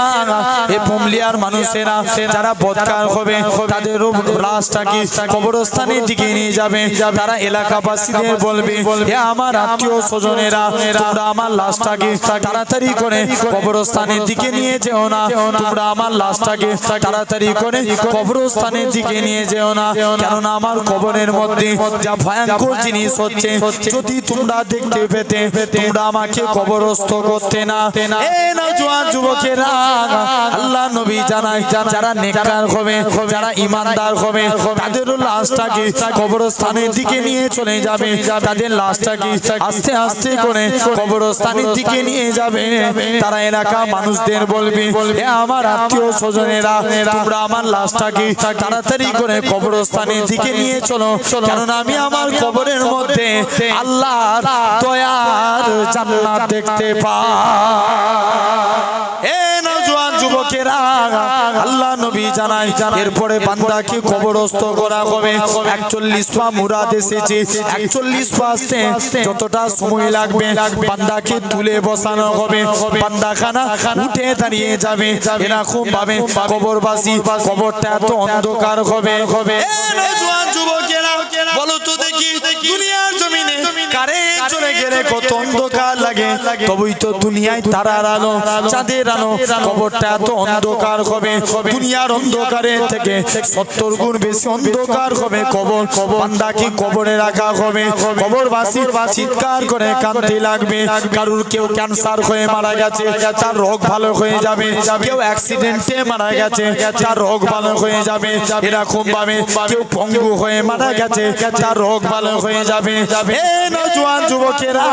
এ পুমলিয়ার মানুষেরা যারা বদকার হবে তাদের লাশটাকে কবরস্থানের দিকে নিয়ে যাবে। তারা এলাকাবাসীদের বলবে, হে আমার আত্মীয় স্বজনেরা, তোমরা আমার লাশটাকে তাড়াতাড়ি করে কবরস্থানের দিকে নিয়ে যেও না, তোমরা আমার লাশটাকে তাড়াতাড়ি করে কবরস্থানের দিকে নিয়ে যেও না, কেননা আমার কবরের মধ্যে যা ভয়ঙ্কর জিনিস হচ্ছে যদি তোমরা দেখতে পেতে তোমরা আমাকে কবরস্থ করতে না। এ নওজোয়ান যুবকেরা, আল্লাহ নবী জানায় যারা নেককার হবে, যারা ঈমানদার হবে তাদের লাশটাকে কবরস্থানের দিকে নিয়ে চলে যাবে, তাদের লাশটাকে আস্তে আস্তে করে কবরস্থানের দিকে নিয়ে যাবে। তারা এলাকা মানুষদের বলবে, হে আমার আত্মীয় স্বজনেরা, তোমরা আমার লাশটাকে তাড়াতাড়ি করে কবরস্থানের দিকে নিয়ে চলো, কারণ আমি আমার কবরের মধ্যে আল্লাহর দয়ার জান্নাত দেখতে পাই। এ নওজোয়ান যুবকেরা, আল্লাহ নবী জানায় এরপরে বান্দাকে কবরস্থ করা হবে। 41 পা মুরাদ এসেছে, 41 পা আসতে যতটা সময় লাগবে বান্দাকে তুলে বসানো হবে, বান্দাখানা উঠে দাঁড়িয়ে যাবে। এরকম ভাবে কবরবাসী, কবরটা এত অন্ধকার হবে। এ নওজোয়ান যুবকেরা, বলো তো দেখি দুনিয়ার জমিনে কারে চলে গেলে কত অন্ধকার লাগে, তবেই তো দুনিয়ায় তারার আলো, চাঁদের আলো, কবরটা এত অন্ধকার হবে। দুনিয়ার অন্ধকারের থেকে 70 গুণ বেশি অন্ধকার হবে কবর। বান্দাকে কবরে রাখা হবে, কবরবাসী চিৎকার করে কাঁদতে লাগবে। কারুর কেউ ক্যান্সার হয়ে মারা গেছে, তার রোগ ভালো হয়ে যাবে। কেউ অ্যাক্সিডেন্টে মারা গেছে, তার রোগ ভালো হয়ে যাবে। এরকম ভাবে কেউ পঙ্গু হয়ে মারা গেছে, তার রোগ ভালো হয়ে যাবে। এ নওজোয়ান যুবকেরা,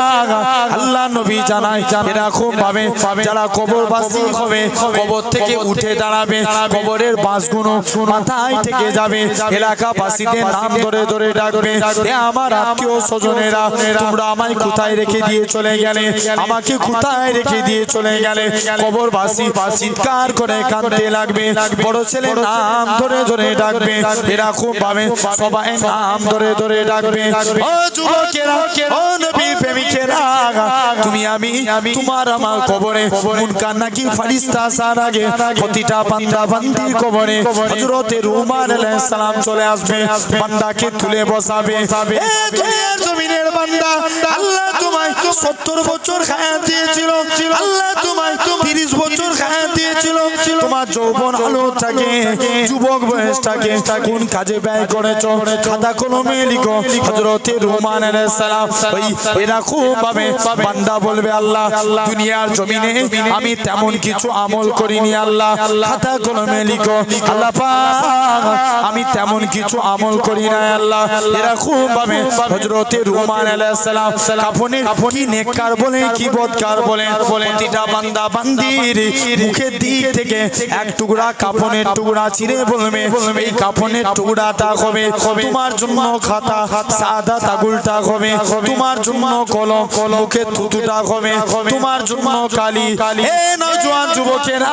আল্লাহ নবী জানায় এরকম ভাবে যারা কবরবাসী হবে কবর থেকে উঠে দাঁড়াবে, কবরের বাঁশগুলো মাথায় থেকে যাবে। এলাকাবাসীদের নাম ধরে ধরে ডাকবে, হে আমার আত্মীয় স্বজনেরা, তোমরা আমায় কোথায় রেখে দিয়ে চলে গেলে, আমাকে কোথায় রেখে দিয়ে চলে গেলে। কবরবাসী চিৎকার করে কাঁদতে লাগবে, বড় ছেলে নাম ধরে ধরে ডাকবে। এরকম ভাবে সবাই নাম ধরে ধরে ডাকবে। ও যুবকেরা, ও নবী প্রেমিকেরা, তুমি আমি তোমার আমার কবরে মুনকার নাকি ফারিস্তা আসার আগে প্রতিটা বান্দা বান্দির কবরে হযরতে রুমান আলাইহিস সালাম চলে আসবে, বান্দাকে তুলে বসাবে। এ দুনিয়ার জমিনের বান্দা, আল্লাহ তোমায় 70 বছর হায়াত দিয়েছিল, আল্লাহ তোমায় 30 বছর হায়াত দিয়েছিল। তোমার যৌবন আলো থাকে, যুবক বয়সটাকে কোন কাজে ব্যয় করেছো? খাতা কলমে লিখো। হযরতে রুমান আলাইহিস সালাম এরকম ভাবে বান্দা বলবে, আল্লাহ দুনিয়ার জমিনে আমি তেমন কিছু আমল করিনি, আল্লাহ খাতা কলমে লিখো। আল্লাহ পাক, আমি তেমন কিছু আমল করি না আল্লাহ। এরকম ভাবে হযরতে রুমান আলাইহিস সালাম কাফনে কি নেককার বলে কি বদকার বলে প্রতিটা বান্দা বান্দির মুখের দিক থেকে এক টুকরা কাফনের টুকরা ছিঁড়ে বলবে, এই কাফনের টুকরাটা হবে তোমার জন্য খাতা, সাদা তাগুলটা হবে তোমার জন্য কলম, মুখে থুতুটা হবে তোমার জন্য কালি। এ নওজোয়ান যুবকেরা,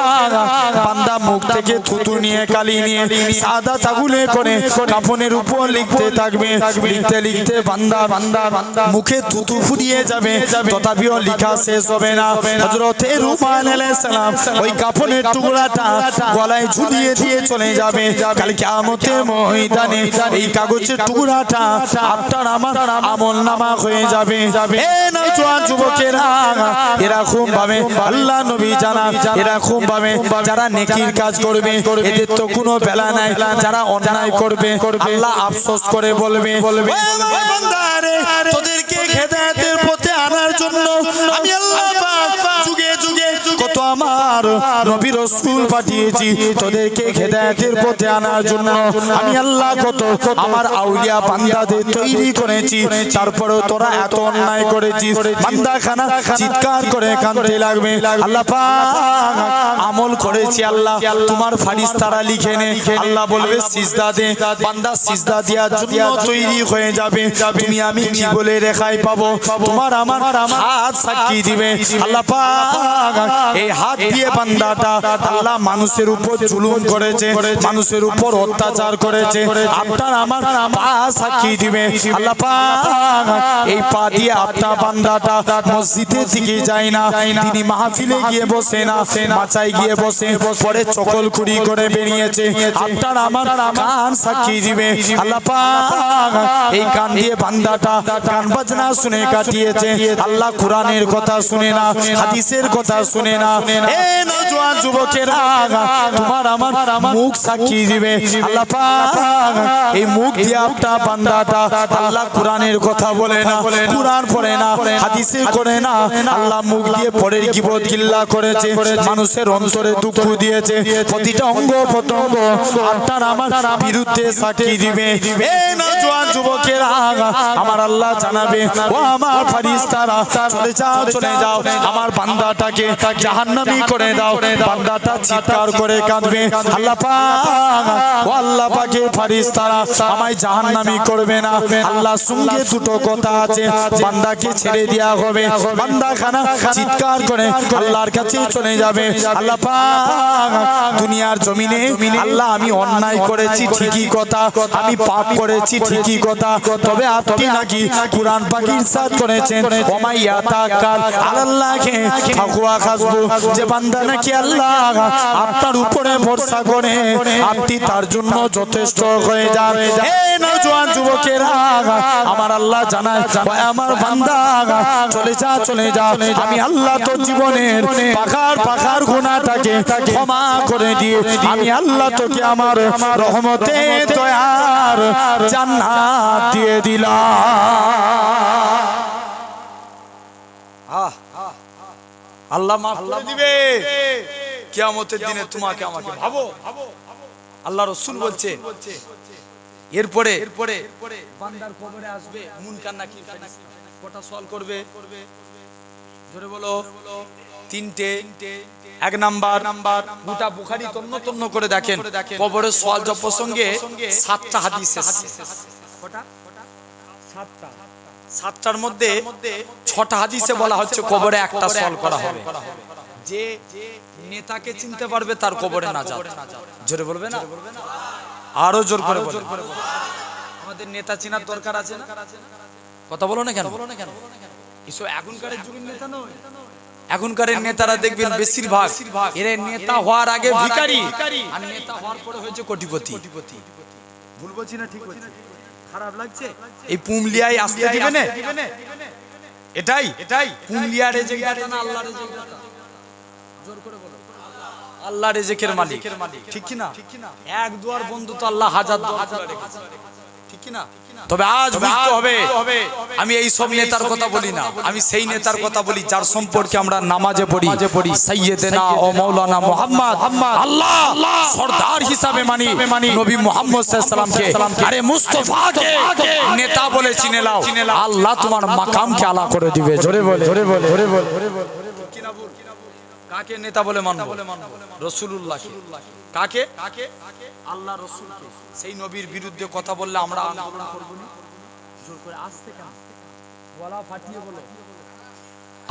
বান্দা মুখ থেকে থুতু নিয়ে কালি নিয়ে সাদা তাগুলে করে কাফনের উপর লিখতে থাকবে। লিখতে লিখতে বান্দা মুখে থুতু ফুরিয়ে যাবে, তথাপিও লেখা শেষ হবে না। হযরতে রুমান আলাইহিস সালাম ওই কাফনের টুকরাটা গলায় ঝুলিয়ে দিয়ে চলে যাবে। কাল কিয়ামতের ময়দানে এই কাগজের টুকরাটা আপনার আমার আমলনামা হয়ে যাবে। এ নওজোয়ান যুবকেরা, এরকম ভাবে আল্লাহ নবী জানান, এরকম ভাবে যারা নেকির কাজ করবে এদের তো কোনো বেলা নাই, যারা অন্যায় করবে আল্লাহ আফসোস করে বলবে, বান্দারে তোদেরকে হেদায়েতের পথে আনার জন্য আমি আল্লাহ পাক যুগে যুগে কত আমার নবী রাসূল পাঠিয়েছি, তোদেরকে হেদায়েতের পথে আনার জন্য আমি আল্লাহ কত আমার আউলিয়া বান্দাদের তৈরি করেছি, তারপরেও তোরা এত অন্যায় করেছিস। বান্দাখানা চিৎকার করে কাঁদতে লাগবে, আল্লাহ পাক আমল করেছি আল্লাহ তোমার ফারিস্তারা লিখে নে। আল্লাহ বলবে সিজদা দে, বান্দা সিজদা দেওয়ার জন্য তৈরি হয়ে যাবে। তুমি আমি কি বলে রেখাই পাবো? তোমার আমার হাত সাক্ষী দিবে। আল্লাহ পাক এই হাত দিয়ে দিয়ে বান্দাটা আল্লাহ মানুষের উপর জুলুম করেছে, মানুষের উপর অত্যাচার করেছে, আপনার আমার পা সাক্ষী দিবে আল্লাহ পাক এই পা দিয়ে আপনার বান্দাটা মসজিদের দিকে যায় না, তিনি মাহফিলে গিয়ে বসে না, মাচায় গিয়ে বসে পরে চকলখুরি করে বেরিয়েছে, আপনার আমার কান সাক্ষী দিবে আল্লাহ পাক এই কান দিয়ে বান্দাটা গান বাজনা শুনে কাটিয়েছে, আল্লাহ কোরআনের কথা শুনে না, হাদিসের কথা শুনে না। এ নওজোয়ান যুবকেরা তোমার আমার মুখ সাক্ষী দিবে আল্লাহ পাক এই মুখ দিয়ে আপনার বান্দাটা আল্লাহ কোরআনের কথা বলে না, কোরআন পড়ে না, হাদিসে করে না, আল্লাহ মুখ দিয়ে পরের গীবত গিল্লা করেছে, মানুষের অন্তরে দুঃখ দিয়েছে, প্রতিটা অঙ্গ প্রত্যঙ্গ আপনার আমার বিরুদ্ধে সাক্ষী দিবে। এ নওজোয়ান যুবকেরা আমার আল্লাহ জানাবে ও আমার ফেরেশতারা চলে যাও, চলে যাও, আমার বান্দাটাকে জাহান্নামী করে দাও। বান্দাটা চিৎকার করে কাঁদবে আল্লাহ পাক ও আল্লাহ পাকের ফেরেশতারা আমায় জাহান্নামী করবে না। আল্লাহ সঙ্গে দুটো কথা আছে, বান্দাকে ছেড়ে দেয়া হবে, বান্দা খানা চিৎকার করে আল্লাহর কাছে চলে যাবে আল্লাহ পাক দুনিয়ার জমিনে আল্লাহ আমি অন্যায় করেছি ঠিকই কথা, আমি পাপ করেছি ঠিকই কথা, তবে আপনি নাকি কুরআন পাক ইরশাদ করেছেন ওমাই ইয়াতাকাল আল্লাহকে তাকওয়া খাসবু, যে বান্দা নাকি আল্লাহ আপনার উপরে ভরসা করে আপনি তার জন্য যথেষ্ট হয়ে যান। হে নওজোয়ান যুবকেরা আমার আল্লাহ জানায় আমার বান্দা চলে যা, চলে যা, আমি আল্লাহ তোর জীবনের পাখার পাখার গুনাহটাকে ক্ষমা করে দিয়ে আমি আল্লাহ তোকে আমার রহমতে দয়ার জান্নাত দিয়ে দিলাম। আল্লাহ মাফ করে দিবে কিয়ামতের দিনে তোমাকে আমাকে। ভাবো আল্লাহ রাসূল বলছে এরপরে বান্দার কবরে আসবে মুনকার নাকির ফেরেশতা, কটা সওয়াল করবে জোরে বলো? তিনটে। এক নাম্বার গোটা বুখারী তন্ন তন্ন করে দেখেন কবরের সওয়াল জব প্রসঙ্গে 7টা হাদিস এসেছে। কটা? 7টা। 7টার মধ্যে 6টা হাদিসে বলা হচ্ছে কবরে একটা সওয়াল করা হবে, যে নেতাকে চিনতে পারবে তার কবরে না যাবে। জোরে বলবে না? আরো জোর করে বলো। আমাদের নেতা চেনার দরকার আছে না? কথা বলো না কেন? এসব এখনকার যুগের নেতা নয়। এখনকার নেতারা দেখবেন বেশিরভাগ এরা নেতা হওয়ার আগে ভিখারি, আর নেতা হওয়ার পরে হয়েছে কোটিপতি। ভুল বলছি না ঠিক বলছি? খারাপ লাগছে? এই পুমলিয়ায় আসতে দিবে না? এটাই পুমলিয়া রেজেকদাতা না আল্লাহ রেজেকদাতা? জোর করে বলো। আল্লাহ রেজেকের মালিক, ঠিক কি না? এক দুয়ার বন্ধু তো আল্লাহ হাজার দুয়ার রেখেছে, ঠিক কি না? তবে আজ বুঝতে হবে আমি এই সব নেতার কথা বলি না, আমি সেই নেতার কথা বলি যার সম্পর্কে আমরা নামাজে পড়ি সাইয়্যিদেনা ও মাওলানা মুহাম্মদ আল্লাহ সরদার হিসাবে মানি, নবী মুহাম্মদ সাল্লাল্লাহু আলাইহি ওয়াসাল্লামকে আরে মুস্তাফাকে নেতা বলে চিনে নাও, আল্লাহ তোমার মাকামকে আলা করে দিবে। জোরে বলে কি না বল? কাকে নেতা বলে মানব? রাসূলুল্লাহকে। কাকে? আল্লাহ রাসূলকে। সেই নবীর বিরুদ্ধে কথা বললে আমরা আন্দোলন করব না? জোর করে আসতে কেন? গলা ফাটিয়ে বলো।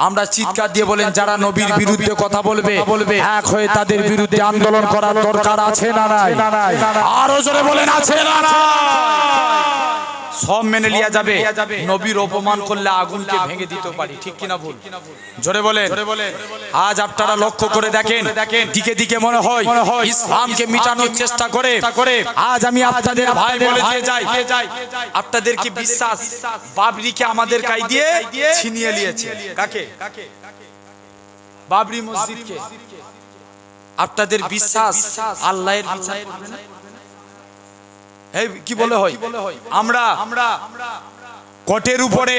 আমরা চিৎকার দিয়ে বলেন যারা নবীর বিরুদ্ধে কথা বলবে এক হয়ে তাদের বিরুদ্ধে আন্দোলন করার দরকার আছে না নাই? আরো জোরে বলেন আছে না নাই? সব মেনে লিয়া যাবে, নবীর অপমান করলে আগুনকে ভেঙে দিতে পারি, ঠিক কিনা ভুল? জোরে বলেন। আজ আপনারা লক্ষ্য করে দেখেন দিকে দিকে মনে হয় ইসলামকে মিটানোর চেষ্টা করে। আজ আমি আপনাদের ভাই বলে দিয়ে যাই, আপনাদের কি বিশ্বাস বাবরিকে আমাদের কাই দিয়ে ছিনিয়ে নিয়েছে? কাকে? বাবরি মসজিদকে। আপনাদের বিশ্বাস আল্লাহর বিচার করবে না? এই কি বলে হয় আমরা কোটের উপরে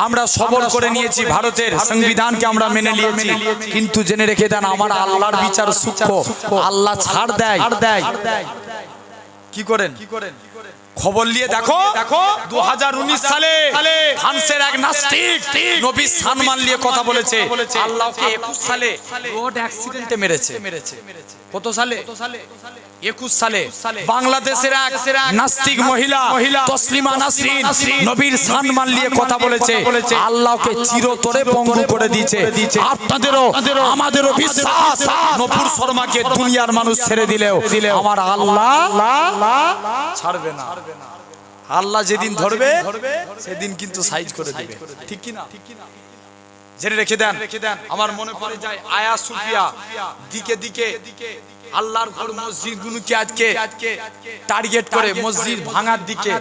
আমরা সবর করে নিয়েছি, ভারতের সংবিধানকে আমরা মেনে নিয়েছি, কিন্তু জেনে রেখে দেন আমার আল্লাহর বিচার সূক্ষ্ম। আল্লাহ ছাড় দেয় কি করেন? খবর নিয়ে দেখো 2019 সালে ফ্রান্সের এক নাস্তিক নবীর সম্মান নিয়ে কথা বলেছে। আল্লাহকে 21 সালে রোড অ্যাক্সিডেন্টে মেরেছে। কত সালে? 21 সালে বাংলাদেশের এক নাস্তিক মহিলা তসলিমা নাসরিন নবীর সম্মান নিয়ে কথা বলেছে। আল্লাহকে চিরতরে পঙ্গু করে দিয়েছে। আপনাদেরও আমাদেরও বিশ্বাস নূপুর শর্মাকে দুনিয়ার মানুষ ছেড়ে দিলেও আমার আল্লাহ ছাড়বে না। আল্লাহ যেদিন ধরবে সেদিন কিন্তু সাইজ করে দিবে, ঠিক কি না? জেনে রেখে দেন। আমার মনে পড়ে যায় আয়া সুফিয়া দিকে দিকে আল্লাহর ঘর মসজিদগুলোকে আজকে টার্গেট করে মসজিদ ভাঙার দিকে।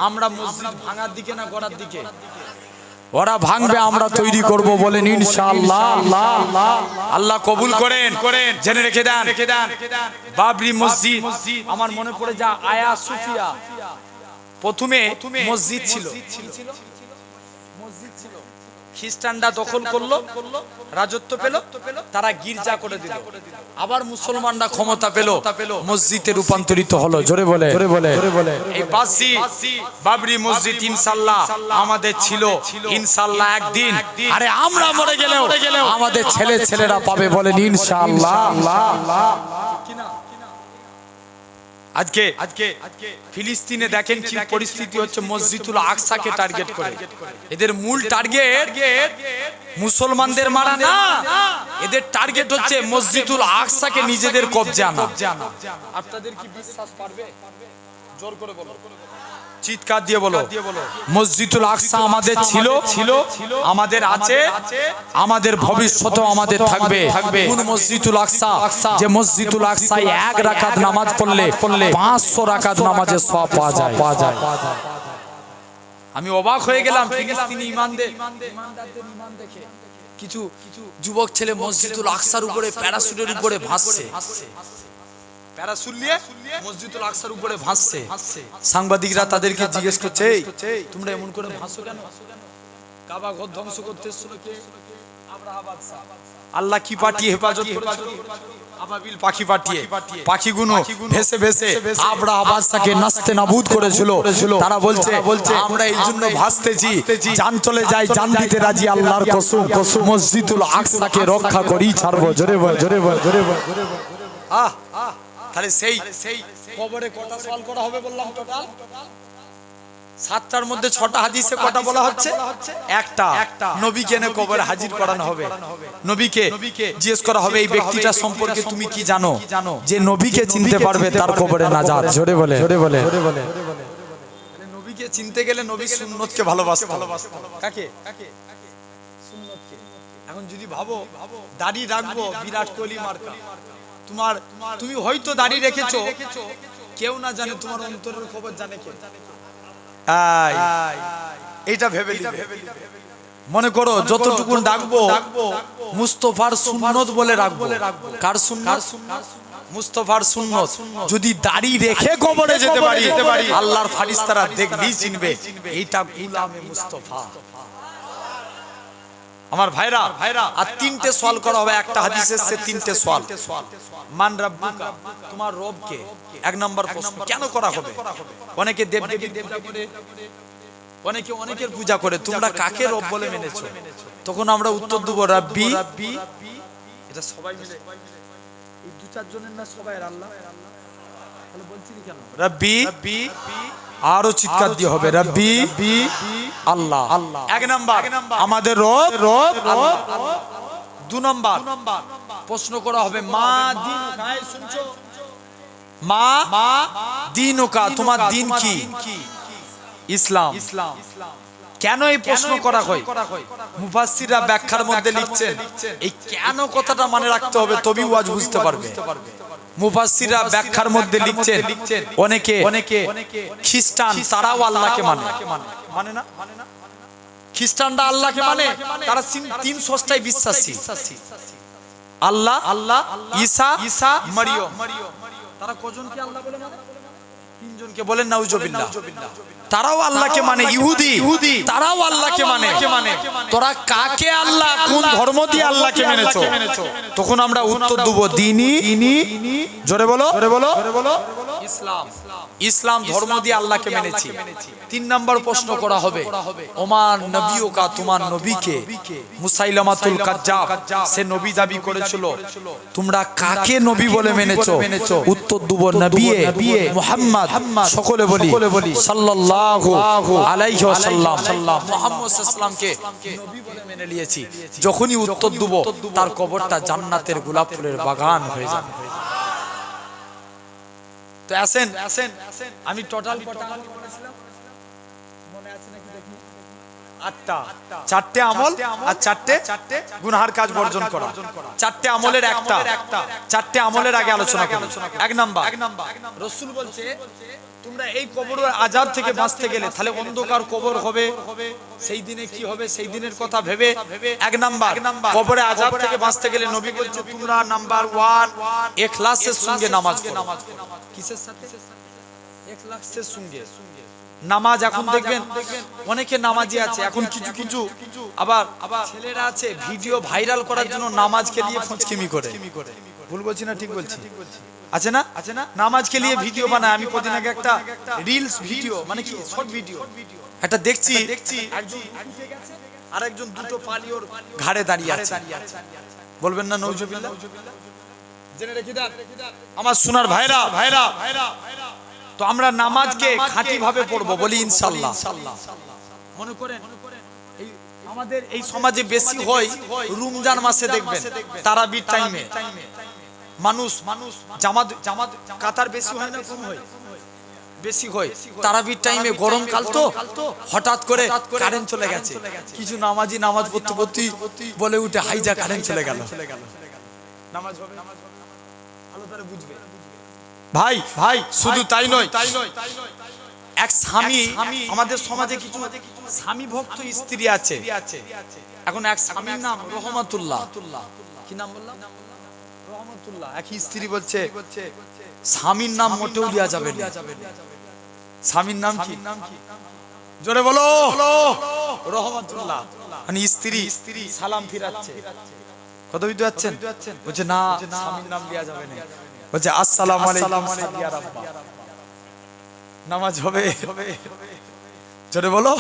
আমরা মসজিদ ভাঙার দিকে না গড়ার দিকে? ওরা ভাঙবে, আমরা তৈরি করব বলেন ইনশাআল্লাহ। আল্লাহ কবুল করেন। জেনে রেখে দেন বাবরি মসজিদ আমার মনে পড়ে যায় আয়া সুফিয়া প্রথমে মসজিদ ছিল, খ্রিস্টানরা দখল করলো, রাজত্ব পেল, তারা গির্জা করে দিল। আবার মুসলমানরা ক্ষমতা পেল, মসজিদে রূপান্তরিত হলো। জোরে বলে এই বাবরি মসজিদ ইনশাআল্লাহ আমাদের ছিল, ইনশাআল্লাহ একদিন আরে আমরা মরে গেলেও আমাদের ছেলেরা পাবে বলেন ইনশাআল্লাহ। আজকে ফিলিস্তিনে দেখেন কি পরিস্থিতি হচ্ছে, মসজিদুল আকসাকে টার্গেট করে। এদের মূল টার্গেট মুসলমানদের মারা না, এদের টার্গেট হচ্ছে মসজিদুল আকসাকে নিজেদের কবজা আনা। আপনাদের কি বিশ্বাস পারবে? জোর করে বলো, চিৎকার দিয়ে বলো। মসজিদুল আকসা আমাদের ছিল, আমাদের আছে, আমাদের ভবিষ্যতেও আমাদের থাকবে। কোন মসজিদুল আকসা? যে মসজিদুল আকসায় 1 রাকাত নামাজ পড়লে 500 রাকাত নামাজের সওয়াব পাওয়া যায়। আমি অবাক হয়ে গেলাম ফিলিস্তিনি ইমানদারদের ইমান দেখে। কিছু যুবক ছেলে মসজিদুল আকসার উপরে প্যারাসুটের উপরে ভাসছে, প্যারাসুট নিয়ে মসজিদুল আকসার উপরে ভাসছে। সাংবাদিকরা তাদেরকে জিজ্ঞেস করছে, তোমরা এমন করে ভাসো কেন? কাবা ঘর ধ্বংস করতে এসেছিল কে? আব্রাহা বাদশা। আল্লাহ কি পাঠিয়ে হেফাজত করেছিল? আবাবিল পাখি পাঠিয়ে। পাখিগুলো ভেসে ভেসে আব্রাহা বাদশাকে নাস্তে নাবুদ করেছিল। তারা বলছে আমরা এই জন্য ভাসতেছি, জান চলে যায় জান দিতে রাজি আল্লাহর কসম, মসজিদুল আকসাকে রক্ষা করেই ছাড়বো। জোরে বল। তাহলে সেই কবরে কটা সওয়াল করা হবে বললাম? টোটাল 7টার মধ্যে 6টা হাদিসে কটা বলা হচ্ছে? একটা। নবীকে এনে কবরে হাজির করানো হবে। নবীকে জিজ্ঞেস করা হবে এই ব্যক্তিটার সম্পর্কে তুমি কি জানো? যে নবীকে চিনতে পারবে তার কবরে নাজাত। জোরে বলে। নবীকে চিনতে গেলে নবীর সুন্নতকে ভালোবাসতে হবে। কাকে? সুন্নতকে। এখন যদি ভাবো দাড়ি রাখবো বিরাট কোহলি মার্কা, তুমি হয়তো দাঁড়িয়ে রেখেছো, কেউ না জানে তোমার অন্তরের খবর জানে কে? এইটা ভেবে মনে করো যতটুকু ডাকবো মুস্তাফার সুন্নত বলে রাখবো। কার সুন্নত? মুস্তাফার সুন্নত। যদি দাঁড়িয়ে রেখে কবরে যেতে পারি আল্লাহর ফারিস্তারা দেখলেই চিনবে এইটা গোলামে মুস্তাফা। আমার ভাইরা আর 3টে সওয়াল করা হবে। একটা হাদিসের সে 3টে সওয়াল। মান রাব্বুকা, তোমার রব কে? 1 নম্বর প্রশ্ন। কেন করা হবে? অনেকে দেবদেবীর পূজা করে, অনেকে অনেকের পূজা করে, তোমরা কাকে রব বলে মেনেছো? তখন আমরা উত্তর দেব রাব্বি। এটা সবাই মিলে এই 2-4 জনের না সবাই আল্লাহ। তাহলে বলছি কেন রাব্বি? আরো চিৎকার দিয়ে হবে রাব্বি আল্লাহ। 1 নাম্বার আমাদের রব আল্লাহ। 2 নাম্বার প্রশ্ন করা হবে মা দিনুকা। শুনছো? মা দিনুকা, তোমার দিন কি? ইসলাম। কেন এই প্রশ্ন করা হয়? মুফাসসিররা ব্যাখ্যার মধ্যে লিখছেন এই কেন কথাটা মনে রাখতে হবে, তবেই ওয়াজ বুঝতে পারবে। মুফাসসিররা ব্যাখ্যার মধ্যে লিখছেন অনেকে খ্রিস্টান তারাও আল্লাহকে মানে না। খ্রিস্টানরা আল্লাহকে মানে, তারা 3 স্রষ্টায় বিশ্বাসী। আল্লাহ, ঈসা, মারিয়ম। তারা কজনকে আল্লাহ বলে মানে? 3 জনকে বলেন নাউজুবিল্লাহ। তারাও আল্লাহকে মানে। ইহুদি তারাও আল্লাহকে মানে। তোরা কাকে আল্লাহ, কোন ধর্ম দিয়ে আল্লাহকে মেনেছো? তখন আমরা উত্তর দেব দিনী। জোরে বলো। ইসলাম ধর্ম দিয়ে আল্লাহকে মেনেছি। 3 নম্বর প্রশ্ন করা হবে, ওমান নবিয়ুকা, তোমার নবীকে মুসাইলামাতুল কাজ্জাব সে নবী দাবি করেছিল, তোমরা কাকে নবী বলে মেনেছো? উত্তর দেব নবী মুহাম্মদ। সকলে বলি সাল্লাল্লাহু আলাইহি ওয়াসাল্লাম। মুহাম্মদ সাল্লাল্লাহু নবী বলে মেনে নিয়েছি। যখনই উত্তর দেব তার কবরটা জান্নাতের গোলাপ ফুলের বাগান হয়ে যাবে। তো আসেন, আমি টোটাল কটা আমল করেছিলাম মনে আছে নাকি দেখি? 8টা। 4টে আমল আর 4টে গুনাহের কাজ বর্জন করা। 4টে আমলের একটা, 4টে আমলের আগে আলোচনা করি। 1 নাম্বার, রাসূল বলছে তোমরা এই কবরের আযাব থেকে বাঁচতে গেলে তাহলে অন্ধকার কবর হবে, সেই দিনে কি হবে সেই দিনের কথা ভেবে 1 নাম্বার কবরের আযাব থেকে বাঁচতে গেলে নবী বলছে তোমরা নাম্বার 1 ইখলাসের সঙ্গে নামাজ পড়ো। কিসের সাথে? ইখলাসের সঙ্গে নামাজ। এখন দেখবেন অনেকে নামাজি আছে, এখন কিছু আবার ছেলেরা আছে ভিডিও ভাইরাল করার জন্য নামাজকে নিয়ে ফচকিমি করে। ভুল বলছি না ঠিক বলছি? আছে না নামাজকে নিয়ে ভিডিও বানায়। আমি কদিন আগে একটা রিলস ভিডিও মানে কি শর্ট ভিডিও একটা দেখছি, একজন উঠে গেছে আর একজন দুটো পালি ওর ঘাড়ে দাঁড়িয়ে আছে। বলবেন না নাউজুবিল্লাহ? জেনে রেখে দেন আমার সোনার ভাইরা। তো আমরা নামাজকে খাঁটি ভাবে পড়বো, বলি ইনশাআল্লাহ। মনে করেন এই আমাদের এই সমাজে বেশি হয় রমজান মাসে, দেখবেন তারাবির টাইমে মানুষ জামাত কাতার বেশি হয় না কম হয়? বেশি হয়। তারাবির টাইমে গরমকাল তো হঠাৎ করে কারেন্ট চলে গেছে, কিছু নামাজি নামাজ পড়তে বলে উঠে হাইজা কারেন্ট চলে গেল। নামাজ হবে? ভালো করে বুঝবে ভাই। শুধু তাই নয়, এক স্বামী, আমাদের সমাজে কিছু স্বামী ভক্ত স্ত্রী আছে। এখন এক স্বামীর নাম রহমাতুল্লাহ। কি নাম বললাম? রহমাতুল্লাহ। এক স্ত্রী বলছে স্বামীর নাম মোটেও লিয়া যাবে না। স্বামীর নাম কি? জোরে বলো। রহমাতুল্লাহ। মানে স্ত্রী সালাম ফিরাচ্ছে, কত বিদ্যু যাচ্ছেন? বলছে না, স্বামীর নাম লিয়া যাবে না। বলছে আসসালামু আলাইকুম সাদিয়া রাব্বা। নামাজ হবে? জোরে বলো।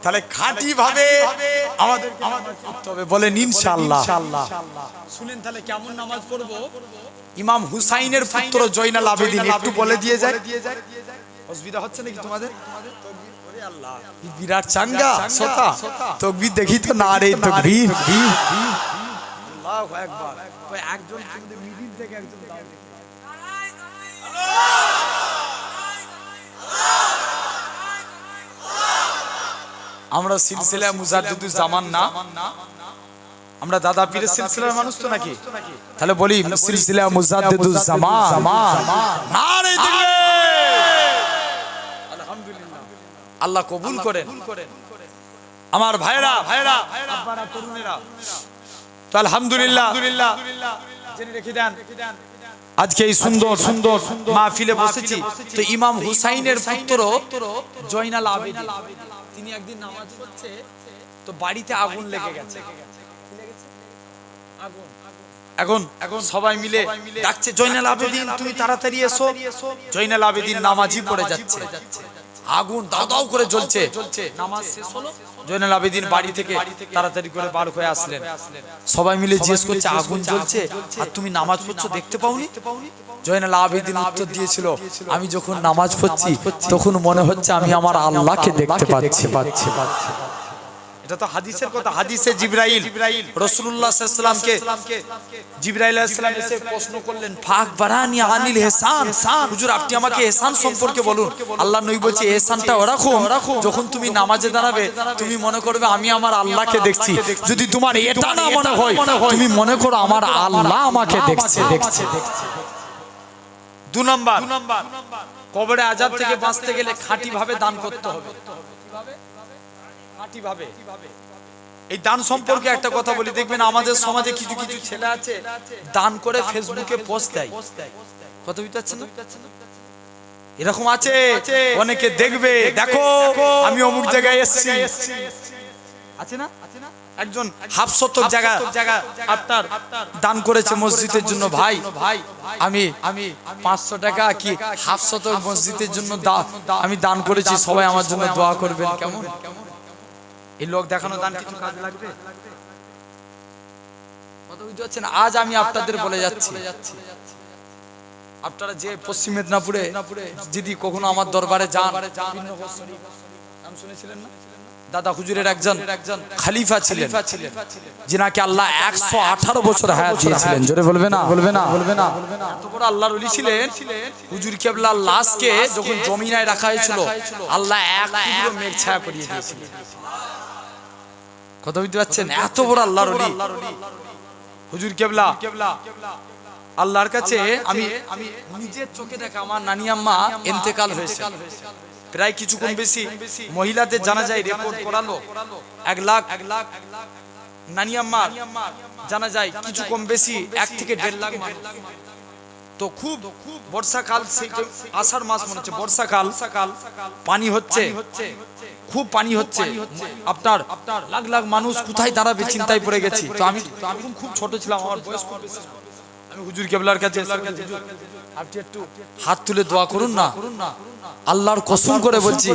তাহলে খাঁটি ভাবে আমাদের করতে হবে, বলেন ইনশাআল্লাহ। শুনেন তাহলে কেমন নামাজ পড়বো। ইমাম হুসাইনের পুত্র জয়নাল আবেদিন, একটু বলে দিয়ে যায়। অসুবিধা হচ্ছে নাকি তোমাদের? ওরে আল্লাহ, বিরাট চাঙ্গা সোতা তাকবীর দেখি তো না রে তাকবীর। আল্লাহু আকবার। ওই একজন তোমাদের মিডিল থেকে একজন দাও। আমরা সিলসিলা মুজাদ্দিদুজ জামান না, আমরা দাদা পীরের সিলসিলার মানুষ তো নাকি? তাহলে বলি সিলসিলা মুজাদ্দিদুজ জামান। নারে তাকবীর। আলহামদুলিল্লাহ, আল্লাহ কবুল করেন। আমার ভাইরা আপনারা তরুণেরা তো আলহামদুলিল্লাহ জেনে রেখে দেন, আজকে এই সুন্দর মাহফিলে বসেছি তো ইমাম হুসাইনের পুত্র জয়নাল আবেদিন, তিনি একদিন নামাজ পড়ছে তো বাড়িতে আগুন লেগে গেছে। এখন সবাই মিলে ডাকছে জয়নাল আবেদিন তুমি তাড়াতাড়ি এসো। জয়নাল আবেদিন নামাজই পড়ে যাচ্ছে, আগুন দাও দাও করে জ্বলছে। নামাজ শেষ হলো, জয়নাল আবেদিন বাড়ি থেকে তাড়াতাড়ি করে বার হয়ে আসলেন। সবাই মিলে জিজ্ঞেস করছে আগুন জ্বলছে আর তুমি নামাজ পড়ছো দেখতে পাওনি? জয়নাল আবেদিন উত্তর দিয়েছিল আমি যখন নামাজ পড়ছি তখন মনে হচ্ছে আমি আমার আল্লাহকে দেখতে পাচ্ছি। এটা তো হাদিসের কথা। হাদিসে জিবরাইল রাসূলুল্লাহ সাল্লাল্লাহু আলাইহি ওয়াসাল্লামকে জিবরাইল আলাইহিস সালাম এসে প্রশ্ন করলেন ফাক বারানি আনিল ইহসান, হুজুর আপনি আমাকে ইহসান সম্পর্কে বলুন। আল্লাহ নবী বলছে ইহসানটা ওরকম যখন তুমি নামাজে দাঁড়াবে তুমি মনে করবে আমি আমার আল্লাহকে দেখছি। যদি তোমার এটা না মনে হয় তুমি মনে করো আমার আল্লাহ আমাকে দেখছে। 2 নাম্বার, কবরে আযাব থেকে বাঁচতে গেলে খাঁটি ভাবে দান করতে হবে। এই দান সম্পর্কে একটা কথা বলি, দেখবেন আমাদের সমাজে কিছু ছেলে আছে দান করে ফেসবুকে পোস্ট দেয়। কত বুঝতে না? এরকম আছে, অনেকে দেখবে দেখো আমি অমুক জায়গায় এসেছি, আছে না? একজন হাফ শতক জায়গা আপনার দান করেছে মসজিদের জন্য। ভাই আমি 500 টাকা কি হাফ শতক মসজিদের জন্য আমি দান করেছি, সবাই আমার জন্য দোয়া করবেন। কেমন এই লোক দেখানো দান কিছু কাজে লাগবে? কথা বুঝতে পারছেন? আজ আমি আপনাদের বলে যাচ্ছি, আপনারা যে পশ্চিম মেদিনীপুরে যদি কখনো আমার দরবারে যান, নাম শুনেছিলেন না? দাদা হুজুরের একজন খলিফা ছিলেন, যিনাকে আল্লাহ 118 বছর হায়াত দিয়েছিলেন। জোরে বলবে না? বলবে না? বলবে না? এত বড় আল্লাহর ওলি ছিলেন। হুজুর কেবলার লাশকে যখন জমিনায় রাখা হয়েছিল, আল্লাহ এক টুকরো মেঘ ছায়া করিয়ে দিয়েছিলেন। কথা বুঝতে পারছেন? এত বড় আল্লাহর ওলি হুজুর কেবলা। আল্লাহর কাছে আমি নিজের চোখে দেখা আমার নানি আম্মা ইন্তেকাল হয়েছে, প্রায় কিছু কম বেশি মহিলাদের জানা যায় রিপোর্ট করালো 1 লাখ। নানি আম্মা জানা যায় কিছু কম বেশি 1 থেকে 1.5 লাখ মানুষ। তো খুব বর্ষাকাল, আষাঢ় মাস মনে হচ্ছে বর্ষাকাল, পানি হচ্ছে, খুব পানি হচ্ছে। আপনার লাখ লাখ মানুষ কোথায় দাঁড়াবে চিন্তায় পড়ে গেছি। তো আমি খুব ছোট ছিলাম, আমার বয়স খুব বেশি। আমি হুজুর কেবলার কাছে আপনি একটু হাত তুলে দোয়া করুন না। আল্লাহর কসম করে বলছি,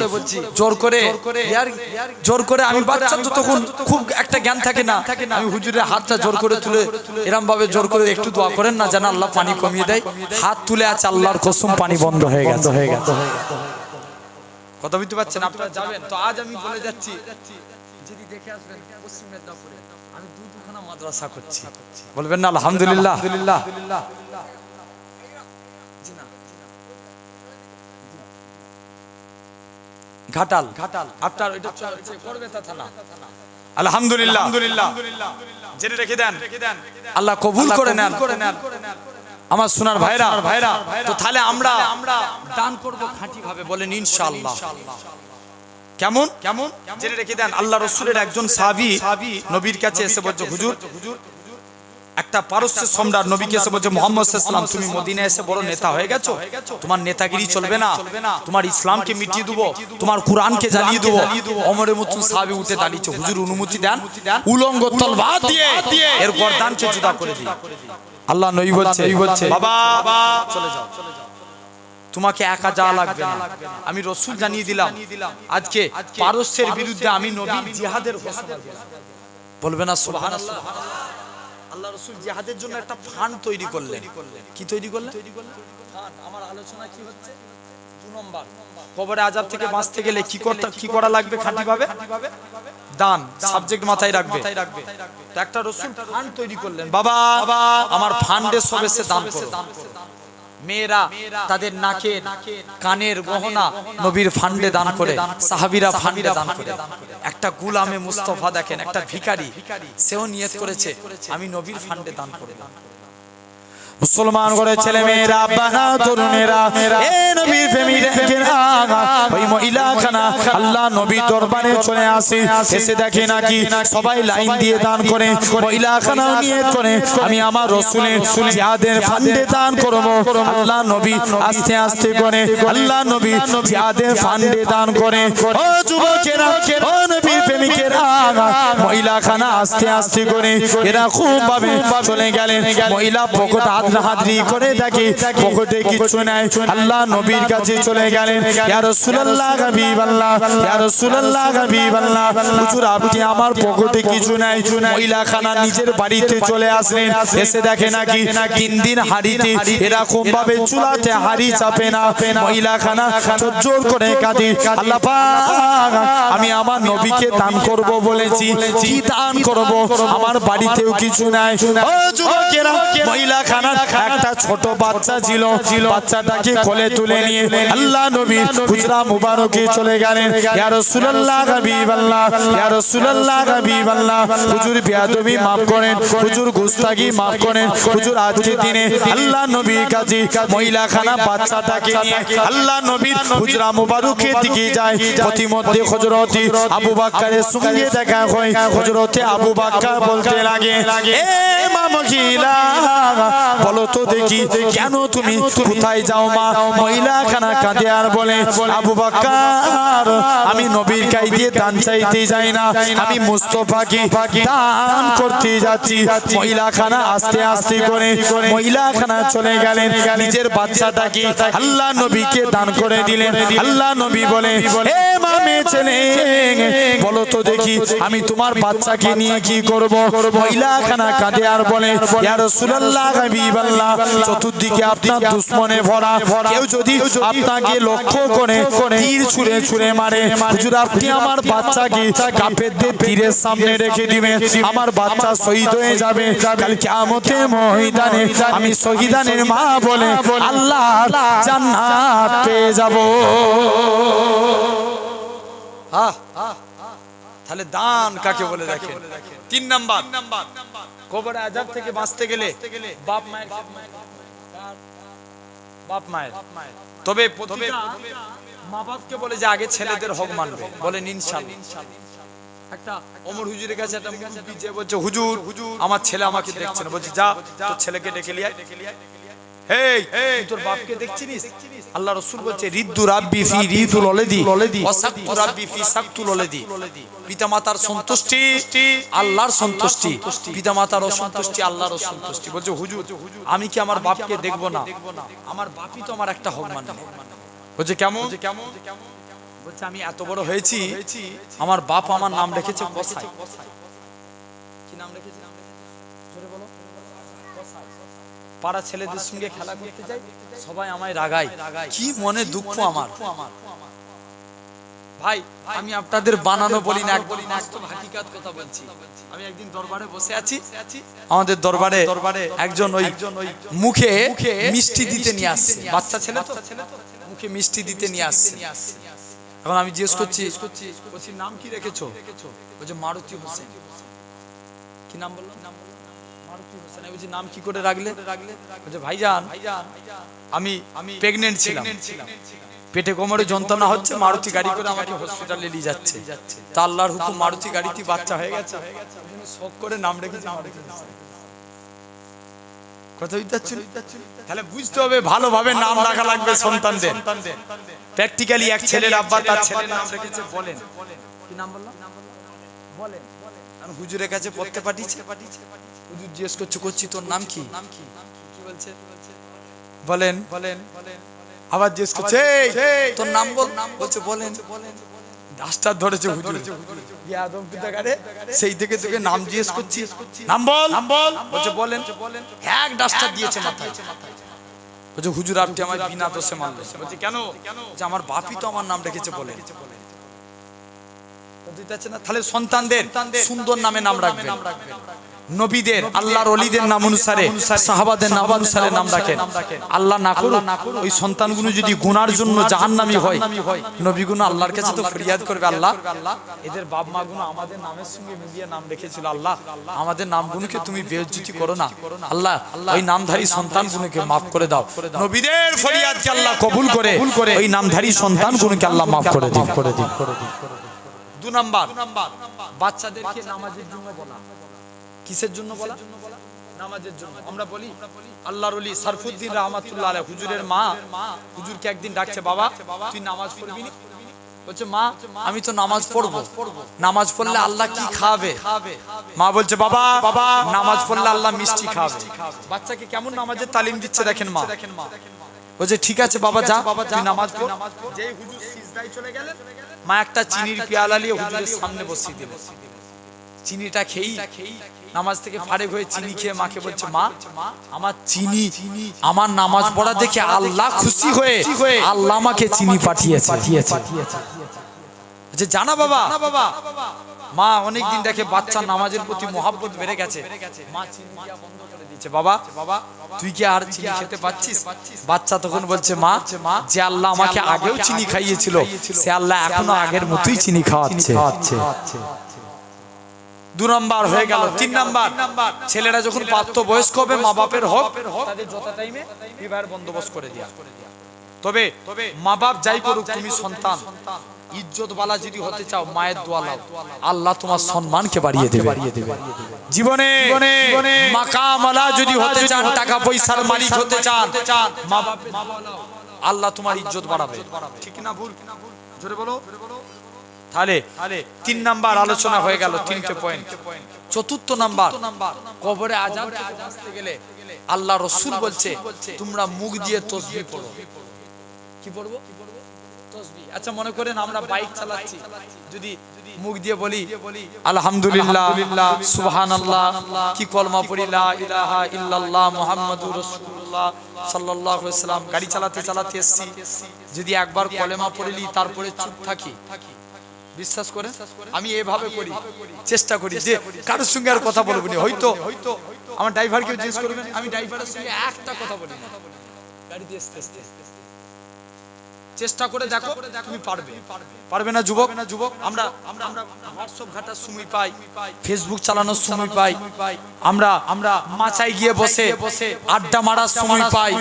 জোর করে আমি বাচ্চা তো তখন খুব একটা জ্ঞান থাকে না, আমি হুজুরের হাতটা জোর করে তুলে এরকম ভাবে জোর করে একটু দোয়া করেন না যেন আল্লাহ পানি কমিয়ে দেয়। হাত তুলে আছে, আল্লাহর কসম পানি বন্ধ হয়ে গেছে। কথা বুঝতে পারছেন? আপনারা যাবেন তো আজ আমি বলে যাচ্ছি, যদি দেখে আসবেন পশ্চিম মেদিনীপুরে আমি দুখানা মাদ্রাসা করছি। বলবেন না আলহামদুলিল্লাহ? ঘাটাল আপনার ওইটা করবেতা থানা। আলহামদুলিল্লাহ জেনে রেখে দেন, আল্লাহ কবুল করে নেন আমার সোনার ভাইরা। তো তাহলে আমরা দান করব খাঁটি ভাবে, বলেন ইনশাআল্লাহ। কেমন জেনে রেখে দেন। আল্লাহ রাসূলের একজন সাহাবী নবীর কাছে এসে বলছে, হুজুর একটা পারস্যের সম্রাট নবীকে এসে বলছে, মুহাম্মদ সাল্লাল্লাহু আলাইহি ওয়াসাল্লাম তুমি মদিনায় এসে বড় নেতা হয়ে গেছো, তোমার নেতাগিরি চলবে না, তোমার ইসলামকে মিটিয়ে দেবো, তোমার কোরআনকে জ্বালিয়ে দেবো। ওমরের মতো সাহাবী উঠে দাঁড়িয়েছে, হুজুর অনুমতি দেন, উলঙ্গ তলবার দিয়ে এর গর্দানকে জুদা করে দিই। আল্লাহ নবী বলছে, বাবা চলে যাও, তোমাকে একা যাওয়া লাগবে না, আমি রাসূল জানিয়ে দিলাম আজকে পারস্যের বিরুদ্ধে আমি নবী জিহাদের ঘোষণা দিলাম। বলবে না সুবহানাল্লাহ? আল্লাহ রাসূল জিহাদের জন্য একটা ফান্ড তৈরি করলেন। কি তৈরি করলেন? ফান্ড। আমার আলোচনা কি হচ্ছে? 2 নম্বর, কবরে আযাব থেকে বাঁচতে গেলে কি করা লাগবে খাঁটি ভাবে? দান। সাবজেক্ট মাথায় রাখবে। তো একটা রাসূল ফান্ড তৈরি করলেন, বাবা আমার ফান্ডে সব এসে দান করো। মেয়েরা তাদের নাকের কানের গহনা নবীর ফান্ডে দান করে, সাহাবীরা ফান্ডে দান করে। একটা গোলামে মুস্তাফা দেখেন, একটা ভিখারি, সেও নিয়ত করেছে আমি নবীর ফান্ডে দান করব। মুসলমান করে ছেলে মেয়েরা, বানা তরুণেরা, এ নবীর প্রেমীরা, ওই মহিলাখানা আল্লাহ নবী দরবারে চলে আসে, এসে দেখে নাকি সবাই লাইন দিয়ে দান করে। মহিলাখানা নিয়ত করে আমি আমার রাসূলের জিহাদের ফান্ডে দান করব। আল্লাহ নবী আস্তে আস্তে করে আল্লাহ নবী জিহাদের ফান্ডে দান করে। ও যুবকেরা, ও নবীর প্রেমিকেরা, মহিলাখানা আস্তে আস্তে করে এরা খুব ভাবে চলে গেলেন। মহিলা পকেট হাতড়ি করে দেখে পকেটে কিছু নাই। আল্লাহ নবীর কাছে চলে গেলেন, ইয়া রাসূলুল্লাহ হাবিবাল্লাহ, ইয়া রাসূলুল্লাহ হাবিবাল্লাহ, হুজুর আপনি আমার পকেটে কিছু নাই। মহিলাখানা নিজের বাড়িতে চলে আসলেন, এসে দেখে নাকি 3 দিন হাড়িতে এরকম ভাবে চুলাতে হাড়ি চাপে না। মহিলাখানা জোর করে কাঁদে, আল্লাহ পাক আমি আমার নবীকে দান করব বলেছি, কি দান করব? আমার বাড়িতেও কিছু নাই। ও যুবকেরা, মহিলাখানা একটা ছোট বাচ্চা ছিল, বাচ্চাটাকে কোলে তুলে নিয়ে আল্লাহ নবী হুজরা মুবারকে চলে গেলেন। ইয়া রাসূলুল্লাহ হাবিবাল্লাহ, ইয়া রাসূলুল্লাহ হাবিবাল্লাহ, হুজুর বেয়াদবি maaf করেন, হুজুর গুস্তাখি maaf করেন, হুজুর আজকে দিনে আল্লাহ নবীর কাছে মহিলাখানা বাচ্চাটাকে নিয়ে আল্লাহ নবীর হুজরা মুবারকের দিকে যায়। প্রতিমধ্যে হযরতে আবু বকরের সঙ্গে দেখা হয়। হযরতে আবু বকর বলতে লাগে, এ মা মহিলা বলো তো দেখি কেন তুমি কোথায় যাও? মা মহিলা মহিলাখানা কাঁদে আর বলে, আবু বকর আমি নবীর গায়ে দিয়ে দান চাইতে যাই না, আমি মুস্তাফাকে দান করতে যাচ্ছি। মহিলাখানা আস্তে আস্তে করে মহিলাখানা চলে গেলেন, নিজের বাচ্চাটাকে আল্লাহ নবীকে দান করে দিলেন। আল্লাহ নবী বলে, হে মা মেয়ে ছেলে বলো তো দেখি আমি তোমার বাচ্চাকে নিয়ে কি করব? মহিলাখানা কাঁদে আর বলে, ইয়া রাসূলুল্লাহ হাবিবাল্লাহ চতুর্দিকে আপনার দুশমনে ভরা, কেউ যদি আপনাকে লক্ষ্য করে তীর ছুঁড়ে ছুঁড়ে মারে, হুজুর আপনি আমার বাচ্চাকে কাফেরদের তীরের সামনে রেখে দিবেন, আমার বাচ্চা শহীদ হয়ে যাবে, কাল কিয়ামতের ময়দানে আমি শহীদানের মা বলে আল্লাহ জান্নাত পেয়ে যাব। তাহলে দান কাকে বলে দেখেন। 3 নাম্বার, কবরে আযাব থেকে বাঁচতে গেলে বাপ মায়ের তবে মা বাপকে বলে যে আগে ছেলেদের হক মানবে, বলেন ইনশাআল্লাহ। একটা ওমর হুজুরের কাছে একটা মুফতি যে বলছে, হুজুর আমার ছেলে আমাকে দেখছে না, বলছে যা তোর ছেলেকে ডেকে লিয়ে আয়। হেই তোর বাপকে দেখছিস? আল্লাহ রাসূল বলছে, রিদ্দু রাব্বি ফি রিদুল ওয়ালাদি ওয়া সাকতু রাব্বি ফি সাকতুল ওয়ালাদি। পিতামাতার সন্তুষ্টি আল্লাহর সন্তুষ্টি, পিতামাতার অসন্তুষ্টি আল্লাহর অসন্তুষ্টি। বলছে হুজুর আমি কি আমার বাপকে দেখব না? আমার বাপই তো আমার একটা হক মানে। বলছে কেমন? বলছে আমি এত বড় হয়েছি, আমার বাপ আমার নাম রেখেছে কসাই। কি নাম রেখেছে? জোরে বলো। পাড়া ছেলেদের সঙ্গে খেলা করতে যাই, সবাই আমায় রাগায়, কি মনে দুঃখ আমার। ভাই আমি আপনাদের বানানো বলি না, একদম বাস্তব হাকিকাত কথা বলছি। আমি একদিন দরবারে বসে আছি, আমাদের দরবারে একজন ওই মুখে মিষ্টি দিতে নিয়ে আসছে, বাচ্চা ছেলে তো, মুখে মিষ্টি দিতে নিয়ে আসছে। এখন আমি জিজ্ঞেস করছি নাম কি রেখেছো? বলছে মারুতি হোসেন। কি নাম বললো? মারুতি হোসেন। আমি বলছি নাম কি করে রাখলে? বলছে ভাইজান আমি প্রেগনেন্ট ছিলাম, পেটে কোমরে যন্ত্রণা হচ্ছে, মারুতি গাড়ি করে আমাকে হসপিটালে নিয়ে যাচ্ছে, তা আল্লাহর হুকুম মারুতি গাড়িতে বাচ্চা হয়ে গেছে, শখ করে নাম রেখেছে মারুতি হোসেন। কথা বুঝতে পারছেন? তাহলে বুঝতে হবে ভালোভাবে নাম রাখা লাগবে সন্তানদের। প্র্যাকটিক্যালি এক ছেলের আব্বা তার ছেলের নাম রেখেছে বলেন। কি নাম বললাম? বলেন। আমি হুজুরের কাছে পড়তে পাঠিয়েছে, হুজুর জিজ্ঞেস করছি তোর নাম কি? কি বলছে? বলেন। আবার জিজ্ঞেস করছে তোর নাম বল, বলছে বলেন। ডাস্টার ধরেছে হুজুর, আদম পিতাগারে সেই থেকে তোকে নাম জিজ্ঞেস করছি, নাম বল। বলছে বলেন। এক ডাস্টার দিয়েছে মাথায়। বলছে হুজুর আপনি আমার বিনা দোষে মারলেন। বলছে কেন? যে আমার বাপই তো আমার নাম রেখেছে বলেন। তাহলে সন্তানদের সুন্দর নামে নাম রাখবেন। নবীদের আল্লাহর ওলিদের নাম অনুসারে, সাহাবাদের নাম অনুসারে নাম রাখেন। আল্লাহ না করুন ওই সন্তানগুলো যদি গুনার জন্য জাহান্নামী হয়, নবীগুলো আল্লাহর কাছে তো ফরিয়াদ করবে, আল্লাহ এদের বাপ মা গুলো আমাদের নামের সঙ্গে মিলিয়ে নাম রেখেছিল, আল্লাহ আমাদের নামগুলোকে তুমি বেইজ্জতি করো না, আল্লাহ ওই নামধারী সন্তানগুলোকে মাফ করে দাও। নবীদের ফরিয়াদকে আল্লাহ কবুল করে ওই নামধারী সন্তানগুলোকে আল্লাহ মাফ করে দিন। 2 নাম্বার, বাচ্চাদেরকে নামাজের জন্য বলা। কিসের জন্য বলা? নামাজের জন্য। আমরা বলি আল্লাহর ওলি সরফুদ্দিন রাহমাতুল্লাহ আলাইহি হুজুরের মা হুজুরকে একদিন ডাকছে, বাবা তুই নামাজ পড়বি না? বলছে মা আমি তো নামাজ পড়বো, নামাজ পড়লে আল্লাহ কি খাবে? মা বলছে বাবা নামাজ পড়লে আল্লাহ মিষ্টি খাবে। বাচ্চাকে কেমন নামাজের তালিম দিচ্ছে দেখেন মা। বলছে ঠিক আছে বাবা যা, তুই নামাজ পড়। যেই হুজুর সিজদায় চলে গেলেন, মা একটা চিনির পেয়ালা নিয়ে হুজুরের সামনে বসিয়ে দিলেন। চিনিটা খেয়েই নামাজ থেকে ফারেক হয়ে চিনি খেয়ে মাকে বলছে মা আমার চিনি, আমার নামাজ পড়া দেখে আল্লাহ খুশি হয়ে আল্লাহ আমাকে চিনি পাঠিয়েছে। জানা বাবা, মা অনেকদিন দেখে বাচ্চা নামাজের প্রতি মহাব্বত বেড়ে গেছে, মা চিনি দেওয়া বন্ধ করে দিয়েছে। বাবা তুই কি আর চিনি খেতে পাচ্ছিস? বাচ্চা তখন বলছে মা যে আল্লাহ আমাকে আগেও চিনি খাইয়েছিল, সে আল্লাহ এখনো আগের মতোই চিনি খাওয়াচ্ছে। 2 নাম্বার হয়ে গেল। 3 নাম্বার, ছেলেরা যখন প্রাপ্ত বয়স্ক হবে মা বাপের হক তাদের যত টাইমে বিবাহের বন্দোবস্ত করে দেয়া। তবে মা বাপ যাই করুক, তুমি সন্তান ইজ্জত বালা যদি হতে চাও মায়ের দোয়া নাও, আল্লাহ তোমার সম্মানকে বাড়িয়ে দেবে। জীবনে মাকাম আলা যদি হতে চান, টাকা পয়সার মালিক হতে চান, মা বাপের দোয়া নাও, আল্লাহ তোমার ইজ্জত বাড়াবে। ঠিক না ভুল? জোরে বলো। তাহলে 3 নাম্বার আলোচনা হয়ে গেল, 3টে পয়েন্ট। চতুর্থ নাম্বার, কবরে আযাব থেকে বাঁচতে গেলে আল্লাহ রাসূল বলছে তোমরা মুখ দিয়ে তাসবিহ পড়ো। কি পড়বো? তাসবিহ। আচ্ছা মনে করেন আমরা বাইক চালাচ্ছি, যদি মুখ দিয়ে বলি আলহামদুলিল্লাহ, সুবহানাল্লাহ, কি কলমা পড়ি লা ইলাহা ইল্লাল্লাহ মুহাম্মাদুর রাসূলুল্লাহ সাল্লাল্লাহু আলাইহি ওয়াসাল্লাম, গাড়ি চালাতে চালাতে এসেছি, যদি একবার কলেমা পড়লি তারপরে চুপ থাকি, বিশ্বাস করেন আমি এভাবে করি, চেষ্টা করি যে কারোর সঙ্গে আর কথা বলবো না। হয়তো আমার ড্রাইভারকেও জিজ্ঞেস করবেন, আমি ড্রাইভারের সঙ্গে একটা কথা বলি না, গাড়িতে আসতে চেষ্টা করে দেখো তুমি পারবে না যুবক? আমরা হোয়াটসঅ্যাপ ঘাটার সময় পাই, ফেসবুক চালানোর সময় পাই, আমরা মাচায় গিয়ে বসে আড্ডা মারার সময় পাই,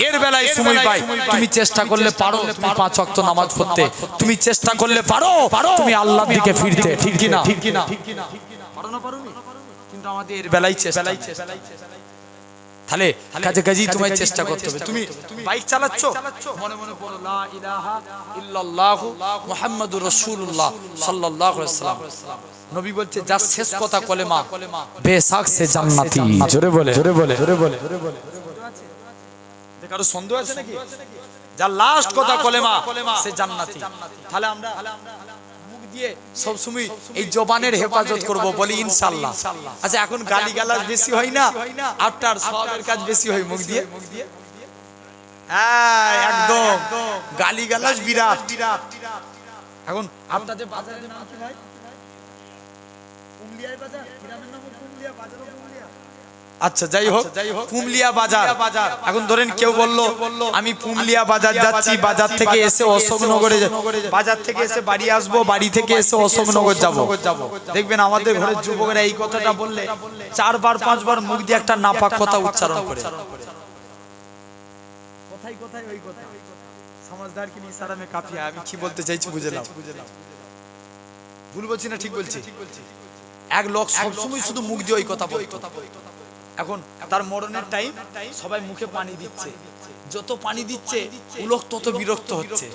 এর বেলায় সময় পাই। তুমি চেষ্টা করলে পারো তুমি 5 ওয়াক্ত নামাজ পড়তে, তুমি চেষ্টা করলে পারো তুমি আল্লাহর দিকে ফিরতে। ঠিক কি না? পারো না পারোনি, কিন্তু আমাদের এর বেলায় চেষ্টা। তাহলে কাজে তোমায় চেষ্টা করতে হবে। তুমি বাইক চালাচ্ছ, মনে মনে পড়ো লা ইলাহা ইল্লাল্লাহু মুহাম্মাদুর রাসূলুল্লাহ সাল্লাল্লাহু আলাইহি ওয়াসাল্লাম। নবী বলছে যার শেষ কথা কলেমা বেশক সে জান্নাতি। জোরে বলে। কারো সন্দেহ আছে নাকি? যার লাস্ট কথা কলেমা সে জান্নাতি। তাহলে আমরা মুখ দিয়ে সব সময় এই জবানের হেফাজত করব, বলি ইনশাআল্লাহ। আচ্ছা এখন গালিগালাজ বেশি হয় না, আফটার সওয়াবের কাজ বেশি হয় মুখ দিয়ে? হ্যাঁ একদম, গালিগালাজ বিরাট। এখন আপনাদের বাজারের নাম কি ভাই? কুমলিয়া বাজার, গ্রামের নাম কুমলিয়া বাজার। আচ্ছা যাই হোক, পুমলিয়া বাজার। এখন ধরেন কেউ বললো আমি পুমলিয়া বাজার যাচ্ছি, বাজার থেকে এসে অশোকনগরে, বাজার থেকে এসে বাড়ি আসবো, বাড়ি থেকে এসে অশোকনগর যাবো। দেখবেন আমাদের ঘরের যুবকেরা এই কথাটা বললে 4 বার 5 বার মুখ দিয়ে একটা নাপাক কথা উচ্চারণ করে। কোথায় ওই কথা সমাজদার কি ইশারা মে কাফিয়া। আমি কি বলতে চাইছি বুঝলাম? ভুল বলছি না ঠিক বলছি? এক লোক সবসময় শুধু মুখ দিয়ে ওই কথা বলতো, এখন তার মরণের টাইম, সবাই মুখে পানি দিচ্ছে, যত পানি দিচ্ছে ও লোক তত বিরক্ত হচ্ছে,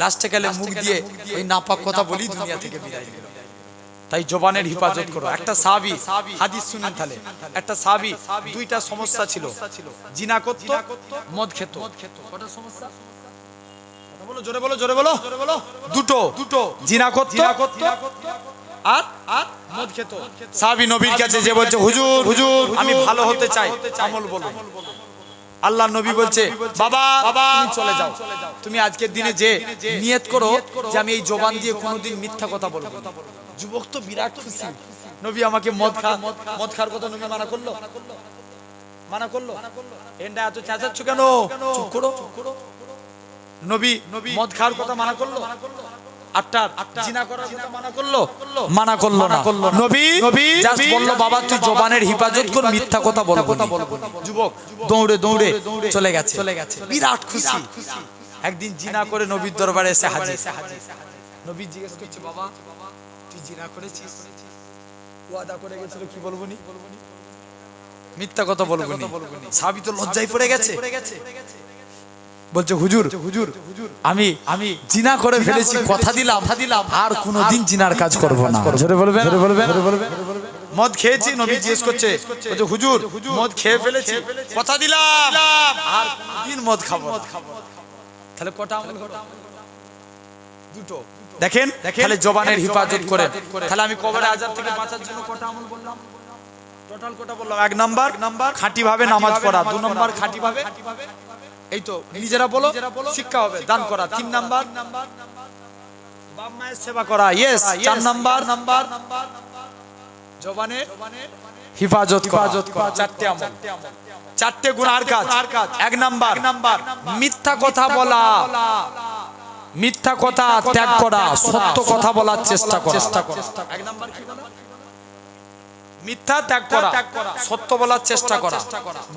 লাস্টে গেলে মুখ দিয়ে ওই নাপাক কথা বলি দুনিয়া থেকে বিদায় নিল। তাই জবানের হিফাজত করো। একটা সাহাবী, হাদিস শুনেন তাহলে, একটা সাহাবী 2টা সমস্যা ছিল, জিনা করত, মদ খেত। কটা সমস্যা? কথা বলো, জোরে বলো। দুটো, জিনা করত আর মদ খেত। সাহাবী নবীর কাছে যে বলছে হুজুর আমি ভালো হতে চাই, আমল বলুন। আল্লাহ নবী বলছে বাবা তুমি চলে যাও, তুমি আজকের দিনে যে নিয়ত করো যে আমি এই জবান দিয়ে কোনোদিন মিথ্যা কথা বলবো না। যুবক তো বিরাট খুশি, নবী আমাকে মদ খাওয়ার কথা নবী মানা করলো। এন্ডা এত চেঁচাচ্ছ কেন? চুপ করো। নবী মদ খাওয়ার কথা মানা করলো, জিনা করার কথা মানা করলো না। নবী জাস্ট বললো বাবা তুই জবানের হিফাজত কর, মিথ্যা কথা বলবো না। যুবক দৌড়ে চলে গেছে, বিরাট খুশি। একদিন জিনা করে নবীর দরবারে এসে হাজির। নবী জিজ্ঞেস করছে বাবা তুই জিনা করেছিস? ওয়াদা করে গেছিল কি বলবো নি, মিথ্যা কথা বলবো নি। সাহাবী তো লজ্জায় পড়ে গেছে, বলছে হুজুর আমি জিনা করে ফেলেছি, কথা দিলাম আর কোনোদিন জিনার কাজ করব না। জোরে বলবেন। মদ খেয়েছি, নবী জিজ্ঞেস করছে বলছে হুজুর মদ খেয়ে ফেলেছি, কথা দিলাম আর কোনোদিন মদ খাবো না। তাহলে কটা আমল হলো? দুটো। দেখেন তাহলে জবানের হিফাজত করেন। তাহলে আমি কবরে আযাব থেকে বাঁচার জন্য কটা আমল বললাম? টোটাল কটা বললাম? 1 নাম্বার খাঁটি ভাবে নামাজ পড়া, 2 নাম্বার খাঁটি ভাবে এই তো নিজেরা বলো শিক্ষা হবে, দান করা, 3 নাম্বার বাপ মায়ের সেবা করা, ইয়েস, 4 নাম্বার জবানের হিফাজত করা, 4টে আমল, 4টে গুনার কাজ। 1 নাম্বার মিথ্যা কথা বলা, মিথ্যা কথা ত্যাগ করা, সত্য কথা বলার চেষ্টা করা। 1 নাম্বার কি বলা? মিথ্যা ত্যাগ করা, সত্য বলার চেষ্টা করা।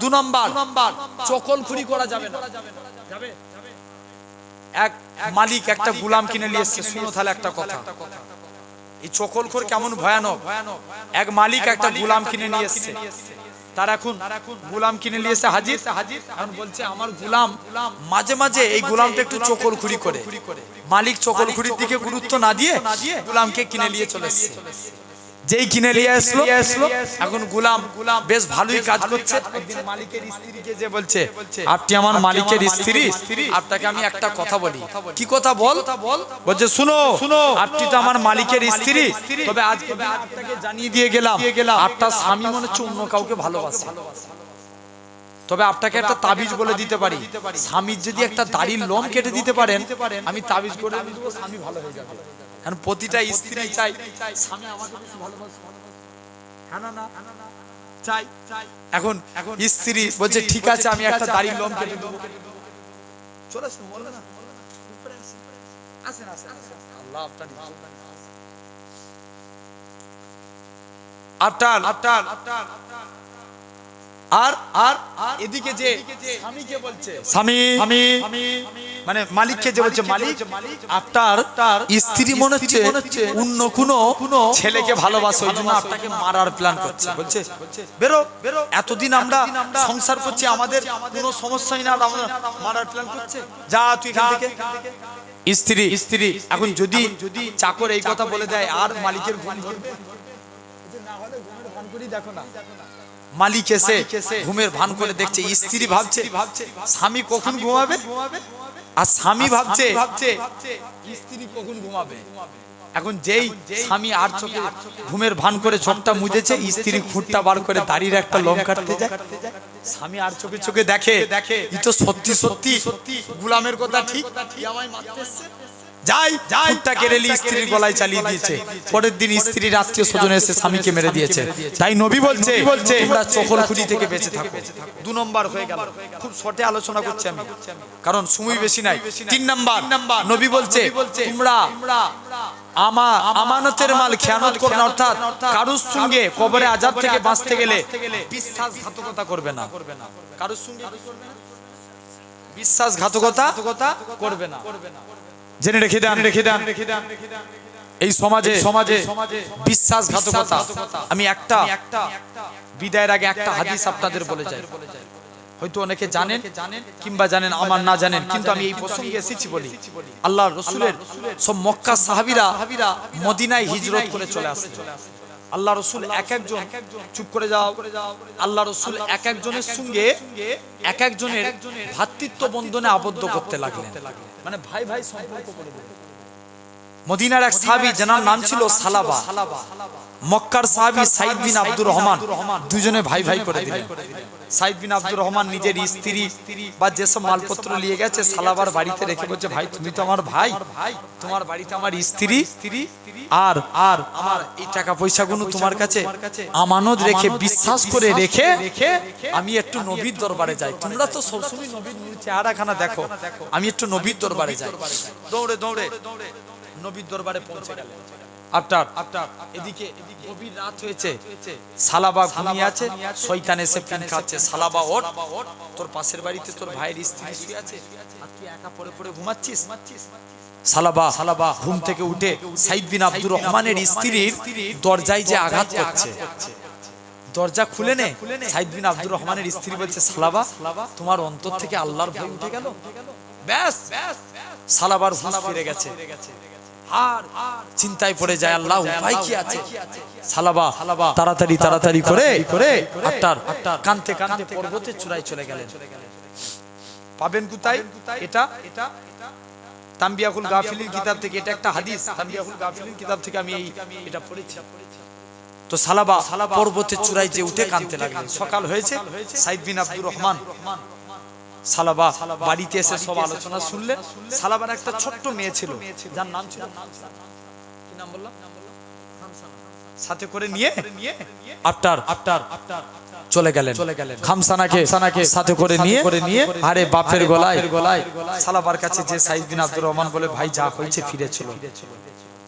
2 নাম্বার চকলখুরি করা যাবে না। এক মালিক একটা গোলাম কিনে নিয়ে এসেছে। শুনো তাহলে একটা কথা, এই চকলখোর কেমন ভয়ানক। এক মালিক একটা গোলাম কিনে নিয়ে এসেছে, তার এখন গোলাম কিনে নিয়ে এসে হাজির। এখন বলছে আমার গোলাম মাঝে মাঝে এই গোলামটা একটু চকলখুরি করে। মালিক চকলখুরির দিকে গুরুত্ব না দিয়ে গোলামকে কিনে নিয়ে চলে এসেছে। যেই কিনে নিয়ে আসলো, এখন গোলাম বেশ ভালোই কাজ করছে। একদিন মালিকের স্ত্রীকে যে বলছে, আপনি আমার মালিকের স্ত্রী, আপনাকে আমি একটা কথা বলি। কি কথা বল? বলছে শুনো, আপনি তো আমার মালিকের স্ত্রী, তবে আজকে আপনাকে জানিয়ে দিয়ে গেলাম আপনার স্বামী মনে হচ্ছে অন্য কাউকে ভালোবাসে। তবে আপনাকে একটা তাবিজ বলে দিতে পারি, স্বামীর যদি একটা দাড়ির লোম কেটে দিতে পারেন, আমি তাবিজ করে দেবো, স্বামী ভালো হয়ে যাবে। কারণ প্রতিটা স্ত্রী চাই স্বামী আমাকে বেশি ভালোবাসে, হ্যাঁ না চাই। এখন স্ত্রী বলছে ঠিক আছে আমি একটা দাড়ির লোম কেটে দেবো। চলে আসুন, বলবে না আসেন আসেন, আল্লাহ আপনার আর এদিকে যে স্বামীকে বলছে, স্বামী মানে মালিককে যে বলছে, মালিক আপনার স্ত্রী মনে হচ্ছে অন্য কোনো ছেলেকে ভালোবাসে, ওই জন্য আপনাকে মারার প্ল্যান করছে। বলছে বেরো, এতদিন আমরা সংসার করছি, আমাদের কোনো সমস্যাই না, মারার প্ল্যান করছে, যা তুই এখান থেকে। স্ত্রী এখন যদি চাকর এই কথা বলে দেয় আর মালিকের ঘুম ধরবে না, হলে ঘুমের ভান করি দেখো না। মালিক এসে ঘুমের ভান করে দেখছে, স্ত্রী ভাবছে স্বামী কখন ঘুমাবে, আর স্বামী ভাবছে স্ত্রী কখন ঘুমাবে। এখন যেই স্বামী আর চোখে ঘুমের ভান করে চোখটা মুজেছে, স্ত্রী খুঁটটা বার করে দাড়ির একটা লোম কাটতে যায়। স্বামী আর চোখে দেখে ই তো সত্যি গোলামের কথা ঠিক, আমায় মারতে এসেছে। যাই খুঁটটা কেড়ে নিয়ে স্ত্রীর গলায় চালিয়ে দিয়েছে। পরের দিন স্ত্রীর আত্মীয় স্বজন এসে স্বামীকে মেরে দিয়েছে। তাই নবী বলছে তোমরা চকলখুরি থেকে বেঁচে থাকো। 2 নম্বর হয়ে গেল, খুব শর্টে আলোচনা করছি আমি, কারণ সময় বেশি নাই। 3 নম্বর নবী বলছে তোমরা আমানতের মাল খেয়ানত করবে না, অর্থাৎ কারুর সঙ্গে কবরে আযাব থেকে বাঁচতে গেলে বিশ্বাসঘাতকতা করবে না। কারুর সঙ্গে বিশ্বাসঘাতকতা করবে না। জেনে রেখে দেন এই সমাজে বিশ্বাসঘাতকতা। আমি একটা বিদায়ের আগে একটা হাদিস আপনাদের বলে যাই, হয়তো অনেকে জানেন কিংবা জানেন, আমার না জানেন, কিন্তু আমি এই প্রসঙ্গে এসেছি বলি। আল্লাহর রাসূলের সব মক্কা সাহাবীরা মদিনায় হিজরত করে চলে আসে। আল্লাহ রাসূল এক একজন, চুপ করে যাও, আল্লাহ রাসূল এক একজনের সঙ্গে এক একজনের ভ্রাতৃত্ব বন্ধনে আবদ্ধ করতে লাগলেন, মানে ভাই ভাই সম্পর্ক করে দিলেন। মদিনার এক সাহাবী যার নাম ছিল সালাবা, মক্কার সাহাবী সাইদ বিন আব্দুর রহমান, দুজনে ভাই ভাই করে দিলেন। সাইদ বিন আব্দুর রহমান নিজের স্ত্রী বা যেসব মালপত্র নিয়ে গেছে সালাবার বাড়িতে রেখে বলছে, ভাই তুমি তো আমার ভাই, তোমার বাড়িতে আমার স্ত্রী আর আমার এই টাকা পয়সাগুলো তোমার কাছে আমানত রেখে, বিশ্বাস করে রেখে আমি একটু নবীর দরবারে যাই। তোমরা তো সবসময় নবীর চেহারাখানা দেখো, আমি একটু নবীর দরবারে যাই। দৌড়ে নবীর দরবারে পৌঁছে গেলেন। আপনার এদিকে গভীর রাত হয়েছে, সালাবা ঘুমিয়ে আছে, শয়তান এসে পিন খাচ্ছে। সালাবা ওঠ, তোর পাশের বাড়িতে তোর ভাইয়ের স্ত্রী শুয়ে আছে, আর তুই একা পড়ে ঘুমাচ্ছিস। সালাবা ঘুম থেকে উঠে সাইদ বিন আব্দুর রহমানের স্ত্রীর দরজায় যে আঘাত করছে, দরজা খুলে নে। সাইদ বিন আব্দুর রহমানের স্ত্রী বলছে, সালাবা তোমার অন্তর থেকে আল্লাহর ভয় উঠে গেল। ব্যাস সালাবার হুঁশ ফিরে গেছে। আর চিন্তায় পড়ে যায়, আল্লাহ উপায় কি আছে। সালাবা তাড়াতাড়ি করে আপনার কানতে পর্বতের চূড়ায় চলে গেলেন। পাবেন কোথায় এটা? তানবিয়াহুল গাফিলিন কিতাব থেকে, এটা একটা হাদিস, তানবিয়াহুল গাফিলিন কিতাব থেকে আমি এটা পড়েছি। তো সালাবা পর্বতের চূড়ায় যে উঠে কানতে লাগলেন। সকাল হয়েছে, সাইদ বিন আব্দুর রহমান সালাবা বাড়িতে এসে সব আলোচনা শুনলেন। সালাবার একটা ছোট্ট মেয়ে ছিল, যার নাম ছিল, কি নাম বললাম, সাথে করে নিয়ে আপনার চলে গেলেন খামসানাকে সাথে করে নিয়ে। আরে বাপের গলায় সালাবার কাছে যে সাইদ বিন আব্দুর রহমান বলে, ভাই যা হয়েছে ফিরে চলো।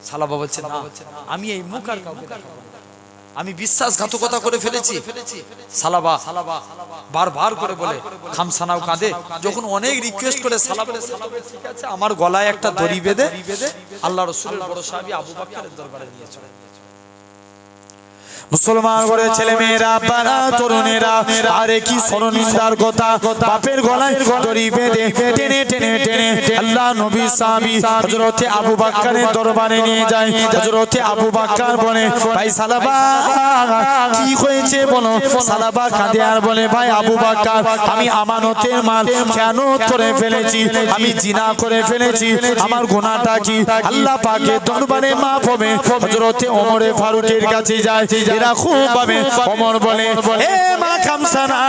সালাবা বলছে না, আমি এই মুখ আর কাউকে দেখাবো না, আমি বিশ্বাসঘাতকতা করে ফেলেছি। সালাবা বারবার করে বলে, খামসানাও কাঁদে। যখন অনেক রিকোয়েস্ট করে সালাবা বলে, ঠিক আছে, আমার গলায় একটা দড়ি বেঁধে আল্লাহ রাসূলের বড় সাহাবী আবু বকরের দরবারে নিয়ে চলে। মুসলমান ঘরে ছেলে মেয়েরা, বাবা তরুণেরা, আরে কি শরণিন্দার কথা, বাপের গলায় দড়ি বেঁধে টেনে টেনে টেনে আল্লাহ নবী সাহাবী হযরতে আবু বকরের দরবারে নিয়ে যায়। হযরতে আবু বকর বলে, ভাই সালাবা কি হয়েছে বলো। সালাবা কাঁদে আর বলে, ভাই আবু বকর, আমি আমানতের মাল খেয়ানত করে ফেলেছি, আমি জিনা করে ফেলেছি, আমার গুনাহটা কি আল্লাহ পাকের দরবারে মাফ হবে। হযরতে ওমর ফারুকের কাছে যায়। এরা খুব ভাবে। ওমর বলে, এ মা খামসানা,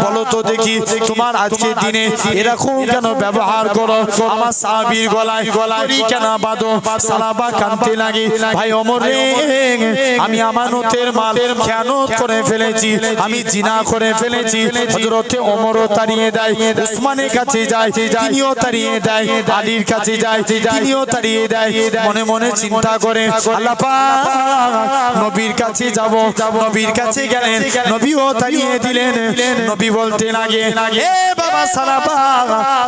বলো তো দেখি তোমার আজকে দিনে এরকম কেন ব্যবহার করো, আমার সাহাবীর গলায় দড়ি কেন বাঁধো। সালাবা কাঁদতে লাগে, ভাই ওমর রে, আমি আমানতের মাল খেয়ানত করে ফেলেছি, আমি জিনা করে ফেলেছি। হযরতে ওমরও তাড়িয়ে দেয়, উসমানের কাছে যায়, তিনিও তাড়িয়ে দেয়, আলীর কাছে যায়, তিনিও তাড়িয়ে দেয়। মনে মনে চিন্তা করে, আল্লাহ পাক নবীর কাছে যাব। নবীর কাছে গেলেন, নবীও তাড়িয়ে দিলেন। নবী বলতে লাগে, এ বাবা সালাবা,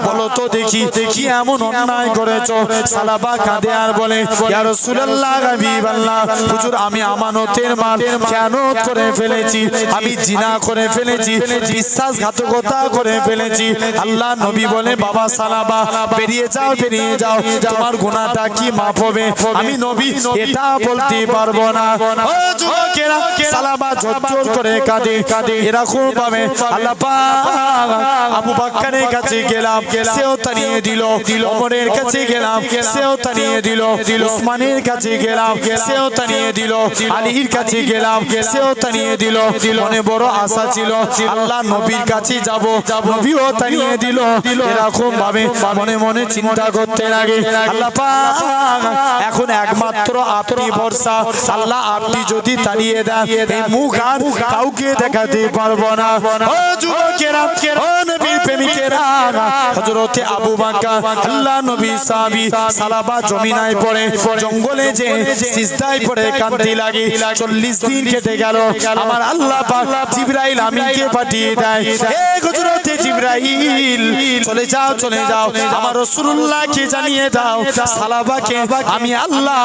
বলো তো দেখি কি এমন অন্যায় করেছো। সালাবা কাঁদে আর বলে, ইয়া রাসূলুল্লাহ, হাবিবাল্লাহ, হুজুর আমি আমানতের মাল খেয়ানত করে ফেলেছি, আমি জিনা করে ফেলেছি, বিশ্বাসঘাতকতা করে ফেলেছি। আল্লাহ নবী বলে, বাবা সালাবা, বেরিয়ে যাও, বেরিয়ে যাও, তোমার গুনাহটা কি মাফ হবে। আমি নবী এটা বলতে পারবো না। ও যুবকেরা, সালাবা ঝরঝর করে কাঁদে। এরকম ভাবে আল্লাহ পাক আবু বকরের কাছে গেলাম, সেও তাড়িয়ে দিল। ওমরের কাছে গেলাম, সেও তাড়িয়ে দিল। উসমানের কাছে গেলাম, সেও তাড়িয়ে দিল। আলীর কাছে গেলাম, সেও তাড়িয়ে দিল। মনে বড় আশা ছিল আল্লাহ নবীর কাছে যাব, নবীও তাড়িয়ে দিল। এরকম ভাবে মনে মনে চিন্তা করতে লাগে, আল্লাহ পাক এখন একমাত্র আপনি ভরসা। আল্লাহ আপনি যদি তাড়িয়ে দেন, এই মুখ আর কাউকে দেখাতে পারবো না। ও যুবকেরা, ও নবীর প্রেমিকেরা, হযরতে আবু বকর আল্লাহ নবী সাহাবী সালাবা জমিনায় পড়ে জঙ্গলে যে সিজদায় পড়ে কাঁদতে লাগে। 40 দিন কেটে গেল। আমার আল্লাহ পাক জিবরাইল আমিনকে পাঠিয়ে দেয়, হে হযরতে জিবরাইল, চলে যাও, চলে যাও, আমার রাসূলুল্লাহকে জানিয়ে দাও সালাবাকে আমি আল্লাহ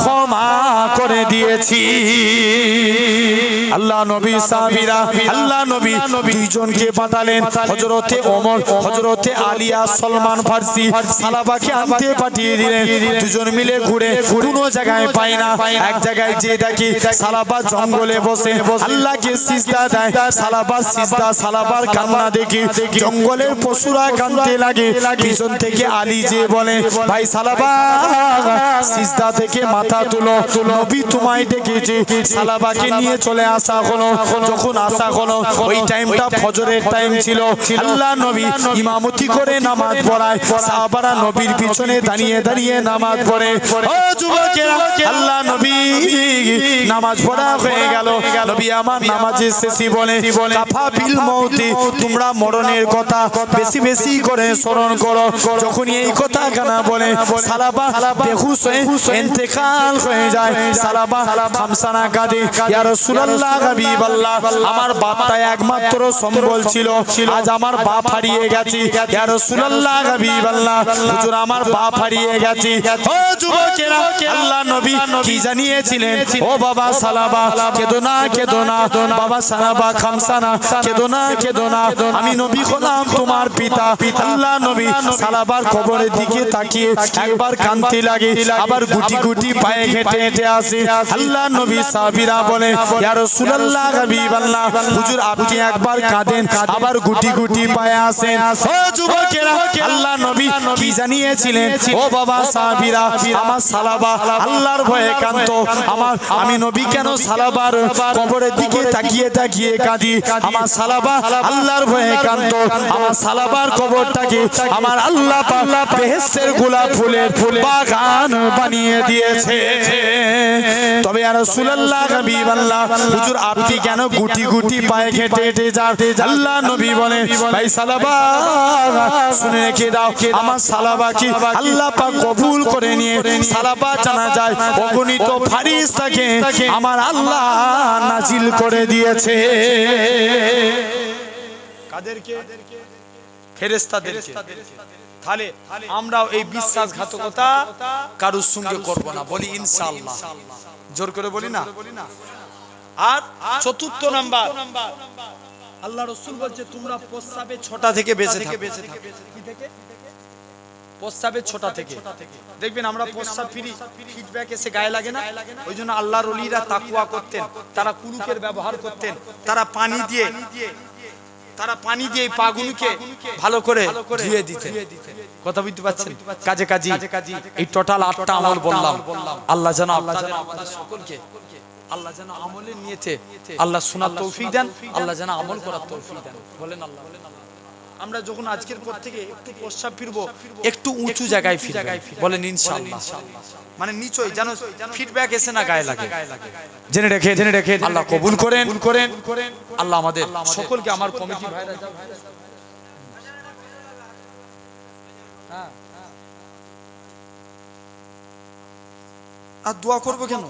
ক্ষমা করে দিয়েছি। আল্লাহ নবী সাহাবীরা, আল্লাহ নবী দুইজনকে পাঠালেন, হযরতে ওমর, হযরতে আলিয়া সলমান ফারসি সালাবাকে আনতে পাঠিয়ে দিলেন। দুজন মিলে ঘুরে কোনো জায়গায় পায় না। এক জায়গায় যে দেখি সালাবা জঙ্গলে বসে আল্লাহকে সিজদা দেয়। সালাবা সিজদা, সালাবার কান্না দেখি জঙ্গলের পশুরা কাঁদতে লাগে। পিছন থেকে আলী যে বলে, ভাই সালাবা সিজদা থেকে মাথা তুলো, নবী তোমায় ডেকেছে। সালাবাকে নিয়ে চলে আসা হলো। যখন আসা হলো, ওই টাইমটা ফজরের টাইম ছিল। আল্লাহ নবী ইমামতি করে নামাজ পড়ায়, সাহাবারা নবীর পিছনে দাঁড়িয়ে দাঁড়িয়ে নামাজ পড়ে। ও যুবকেরা, আল্লাহ নবী নামাজ পড়া হয়ে গেল। নবী আমার নামাজের শেষে বলে, কাফা বিল মউতি, তোমরা মরণের কথা বেশি বেশি করে স্মরণ করো। যখন এই কথা কানা বলে, সালাবা বেহুশ হয়ে ইন্তেকাল হয়ে যায়। সালাবা খামসানা কাঁদে, ইয়া রাসূলুল্লাহ, হাবিবাল্লাহ, আমার বাপটা একমাত্র সম্বল ছিল, আজ আমার বাপ হারিয়ে গেছে। ইয়া রাসূলুল্লাহ, হাবিবাল্লাহ, হুজুর আমার বাপ হারিয়ে গেছে। ও যুবকেরা, আল্লাহ নবী কি জানিয়েছিলেন, ও বাবা সালাবা, কেঁদো না, কেঁদো না, বাবা সালাবা খামসানা, কেঁদো না, কেঁদো না, আমি নবী হলাম তোমার পিতা। আল্লাহ নবী সালাবার কবরের দিকে তাকিয়ে একবার কাঁদতে লাগে, আবার গুটি গুটি পায়ে হেঁটে হেঁটে আসে। আল্লাহ নবী সাহাবীরা বলে, ইয়া রাসূলুল্লাহ, হাবিবাল্লাহ, হুজুর আপনি একবার কাঁদেন, আবার গুটি গুটি পায়ে আসেন। ও যুবকেরা, আল্লাহ নবী কি জানিয়েছিলেন, ও বাবা সাহাবীরা, আমার সালাবা আল্লাহর ভয়ে কাঁদতো। আমি নবী কেন সালাবার কবরের দিকে তাকিয়ে তাকিয়ে কাঁদি? আমার সালাবা আল্লাহর ভয়ে একান্ত আমার সালাবার কবরটাকে আমার আল্লাহ পাক বেহেশতের গোলাপ ফুলের বাগান বানিয়ে দিয়েছে। তবে ইয়া রাসূলুল্লাহ হাবিবাল্লাহ হুজুর আপনি কেন গুটি গুটি পায়ে হেঁটে হেঁটে যান? আল্লাহ নবী বলেন ভাই সালাবা শুনে রেখে দাও, আমার সালাবাকে আল্লাহ পাক কবুল করে নিয়ে সালাবা জানা যায় অগণিত ফারিস্তাকে আমার আল্লাহ নাজিল করে দিয়েছে। কাদেরকে? ফেরেশতাদেরকে। তাহলে আমরাও এই বিশ্বাসঘাতকতা কারোর সঙ্গে করব না, বলি ইনশাআল্লাহ। জোর করে বলি না। আর চতুর্থ নাম্বার, আল্লাহ রাসূল বলছে তোমরা প্রস্রাবে 6টা থেকে বেঁচে থাকো। কি থেকে? প্রস্রাবে 6টা থেকে। দেখবেন আমরা প্রস্রাব ফিরি, ফিডব্যাক এসে গায়ে লাগে না? ওই জন্য আল্লাহর ওলিরা তাকওয়া করতেন, তারা কুলুকের ব্যবহার করতেন, তারা পানি দিয়ে পাগুলোকে ভালো করে ধুয়ে দিতেন। কথা বুঝতে পারছেন? কাজে কাজী এই টোটাল 8টা আমল বললাম। আল্লাহ যেন আপনাদের আমাদের সকলকে আল্লাহ যেন আমলের নিয়তে আল্লাহ শোনার তৌফিক দেন, আল্লাহ যেন আমল করার তৌফিক দেন। বলেন আল্লাহ। আমরা যখন আজকের পর থেকে একটু প্রস্রাব ফিরবো একটু উঁচু জায়গায় ফিরবো, বলেন ইনশাআল্লাহ। মানে নিচই যেন ফিডব্যাক এসে না গায়ে লাগে। জেনে রেখে আল্লাহ কবুল করেন। আল্লাহ আমাদের সকলকে, আমার কমিটি ভাইরা যাও, আর দোয়া করবো কেন?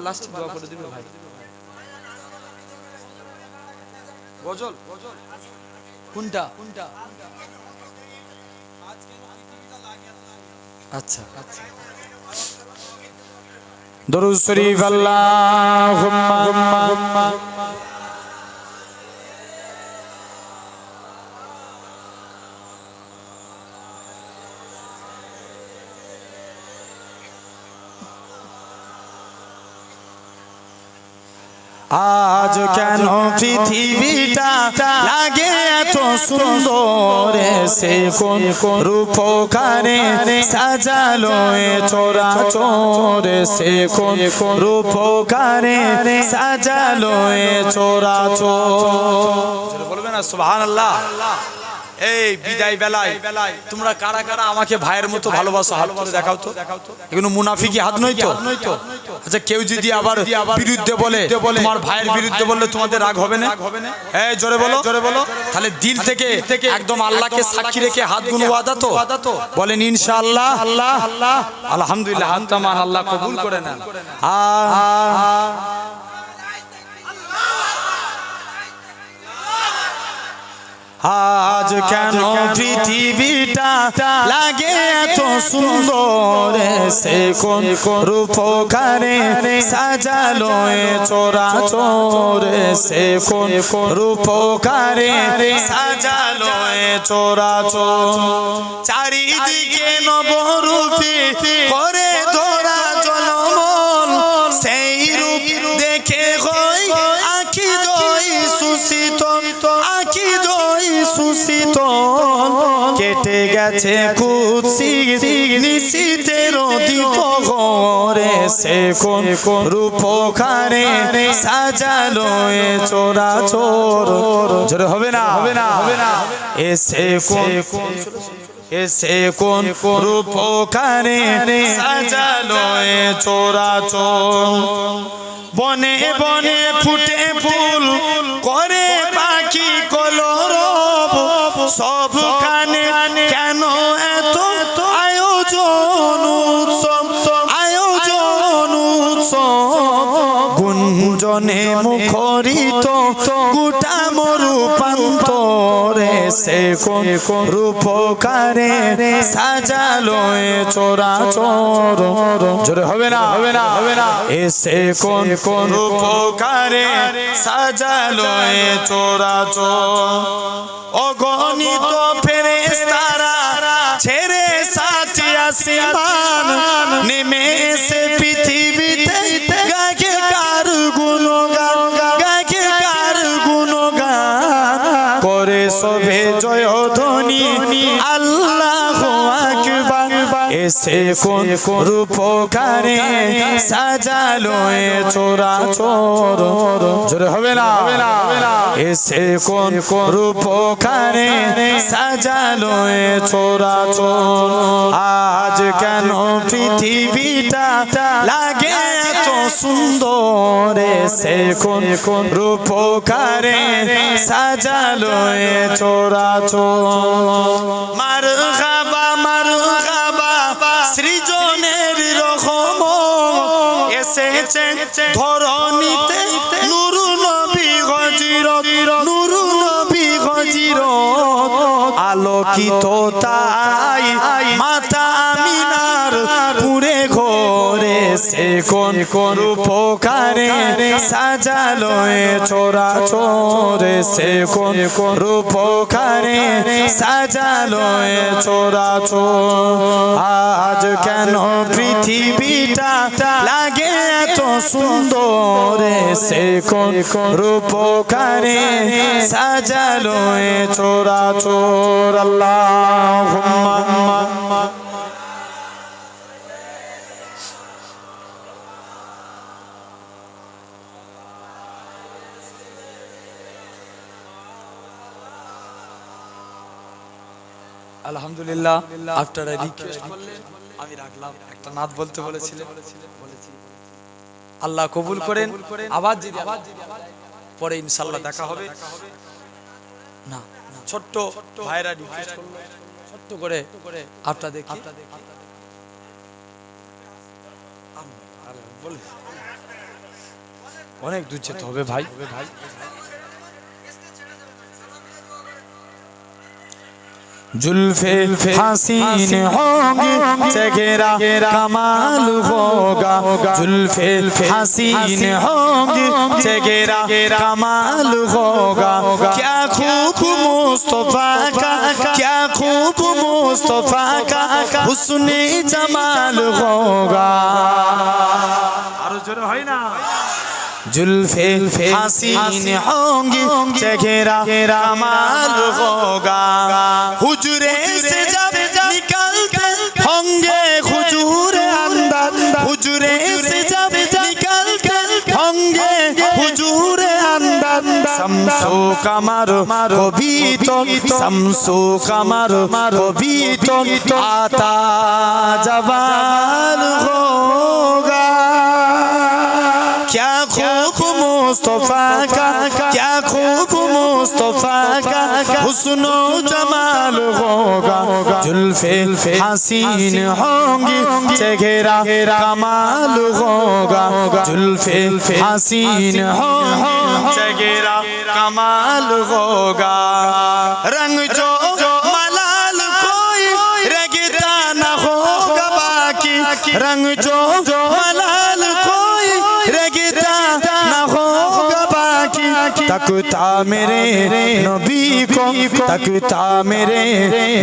লাস্টে দোয়া করে দিবে ভাই। গজল কোনটা? আচ্ছা দরুদ শরীফ আল্লাহুম্মা আজ কেন পৃথিবীটা লাগে এত সুন্দর, সে কোন রূপকারে সাজালো এ চরাচর, সে কোন রূপকারে সাজালো এ চরাচর। বলবে না সুবহানাল্লাহ। এই বিদায় বেলায় তোমরা কারা কারা আমাকে ভাইয়ের মতো ভালোবাসো? হাত তুলে দেখাও তো। এগুলো মুনাফিকি হাত নয় তো? আচ্ছা কেউ যদি আবার বিরুদ্ধে বলে, তোমার ভাইয়ের বিরুদ্ধে বললে তোমাদের রাগ হবে না? এই জোরে বলো। তাহলে দিল থেকে একদম আল্লাহকে সাক্ষী রেখে হাতগুলো ওয়াদা তো? বলেন ইনশাআল্লাহ। আলহামদুলিল্লাহ, হাতমান আল্লাহ কবুল করে নেন। আজ কেন পৃথিবীটা লাগে এত সুন্দর, সে কোন রূপকারে সাজালো এ চরাচর, সে কোন রূপকারে সাজালো এ চরাচর। চারিদিকে নবরূপে করে ধরা জলমল, সেই রূপ দেখে হই আঁখি জয় সুশীত, আঁখি জয় সুশীত। কেটে গেছে কুৎসি নিশীতের দিপহরে, সে কোন রূপকারে সাজালো এ চরাচর। জোরে হবে না? এসে কোন রূপকারে সাজালো এ চরাচর। বনে বনে ফুটে ফুল করে পাখি কলরব, সবখানে কেন এত আয়োজন উৎসব, আয়োজন উৎসব। গুঞ্জনে মুখরিত গোটা মরু প্রান্তরে, সে কোন রূপকারে সাজালো এ চরাচর। জোরে হবে না? এসে কোন রূপকারে সাজালো এ চরাচর। অগণিত ফেরেশতারা ছেড়ে সাথী আসমান, নেমে এসে পৃথিবীতে গাকে কার গুণগান, গাকে কার গুণগান করে সবে জয়ধ্বনি আল্লাহু আকবার। এসে কোন রূপকারে সাজালো এ চরাচর জোরে হবে না এসে কোন রূপকারে সাজালো এ চরাচর আজ কেন পৃথিবীটা লাগে এত সুন্দর এসে কোন রূপকারে সাজালো এ চরাচর মারহাবা সৃজনের রহম এসেছে ধরণীতে নূর নবী হযরত নূর নবী হযরত আলোকিত তাই মাতা আমিনার পুরে ঘরে সে কোন রূপকারে সাজালো এ চরাচর সে কোন রূপকারে সাজালো এ চরাচর আজ কেন পৃথিবীটা লাগে এত সুন্দর সে কোন রূপকারে সাজালো এ চরাচর আল্লাহুম্মা আলহামদুলিল্লাহ আফটার রিকোয়েস্ট করলেন আমি রাখলাম একটা নাত বলতে বলেছিলেন আল্লাহ কবুল করেন আবার যদি পরে ইনশাআল্লাহ দেখা হবে না ছোট্ট ভাইরা রিকোয়েস্ট করলো ছোট্ট করে আপটা দেখি অনেক দূর যেতে হবে ভাই जुल्फे हसीन होंगी चेहरा कमाल होगा जुल्फे हसीन होंगी चेहरा कमाल होगा क्या खूब मुस्तफा का क्या खूब मुस्तफा का हुस्ने जमाल होगा जुल्फे हसीन होंगी चेहरा कमाल होगा हुजूरे से जब निकलते होंगे हुजूर अंदर हुजूरे से जब निकलते होंगे हुजूर अंदर शम्सो कमर को भी तो शम्सो कमर को भी तो आता जवाल होगा क्या खूब मुस्तफा का क्या खूब मुस्तफा का हुस्नो जमाल होगा जुल्फे हसीन होंगी चेहरा कमाल होगा जुल्फे हसीन होंगी चेहरा कमाल होगा रंग जो मलाल कोई रगता न होगा बाकी रंग जो मलाल कोई रगता न होगा बाकी तकता मेरे नबी को तकता मेरे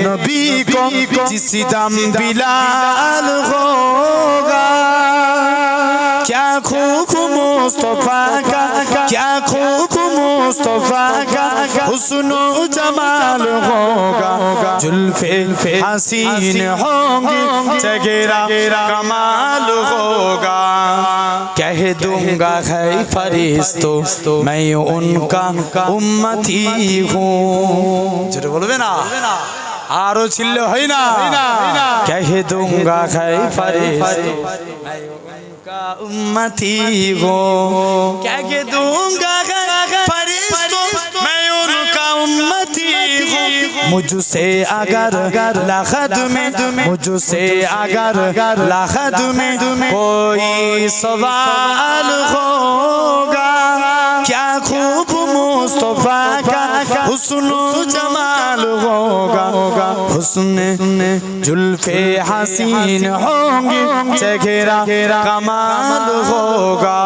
नबी को जिस दम बिलाल होगा क्या खूब मुस्तफा का क्या खूब मुस्तफा का हुस्नो जमाल होगा जुल्फे हसीन होंगी चेहरा कमाल होगा कह दूंगा है फरिश्तों मैं उनका उम्मती हूँ जरूर बोलबे ना आरो छिल्ले है ना कह दूंगा है फरिश्तों मैं उनका उम्मती हूँ कह दूंगा है फरिश्तों मैं उनका उम्मती हूँ मुझसे अगर लखद में मुझसे अगर लखद में कोई सवाल होगा क्या खूब मुस्तफा का हुस्नो जमाल होगा हुस्ने जुल्फे हसीन होंगी चेहरा कमाल होगा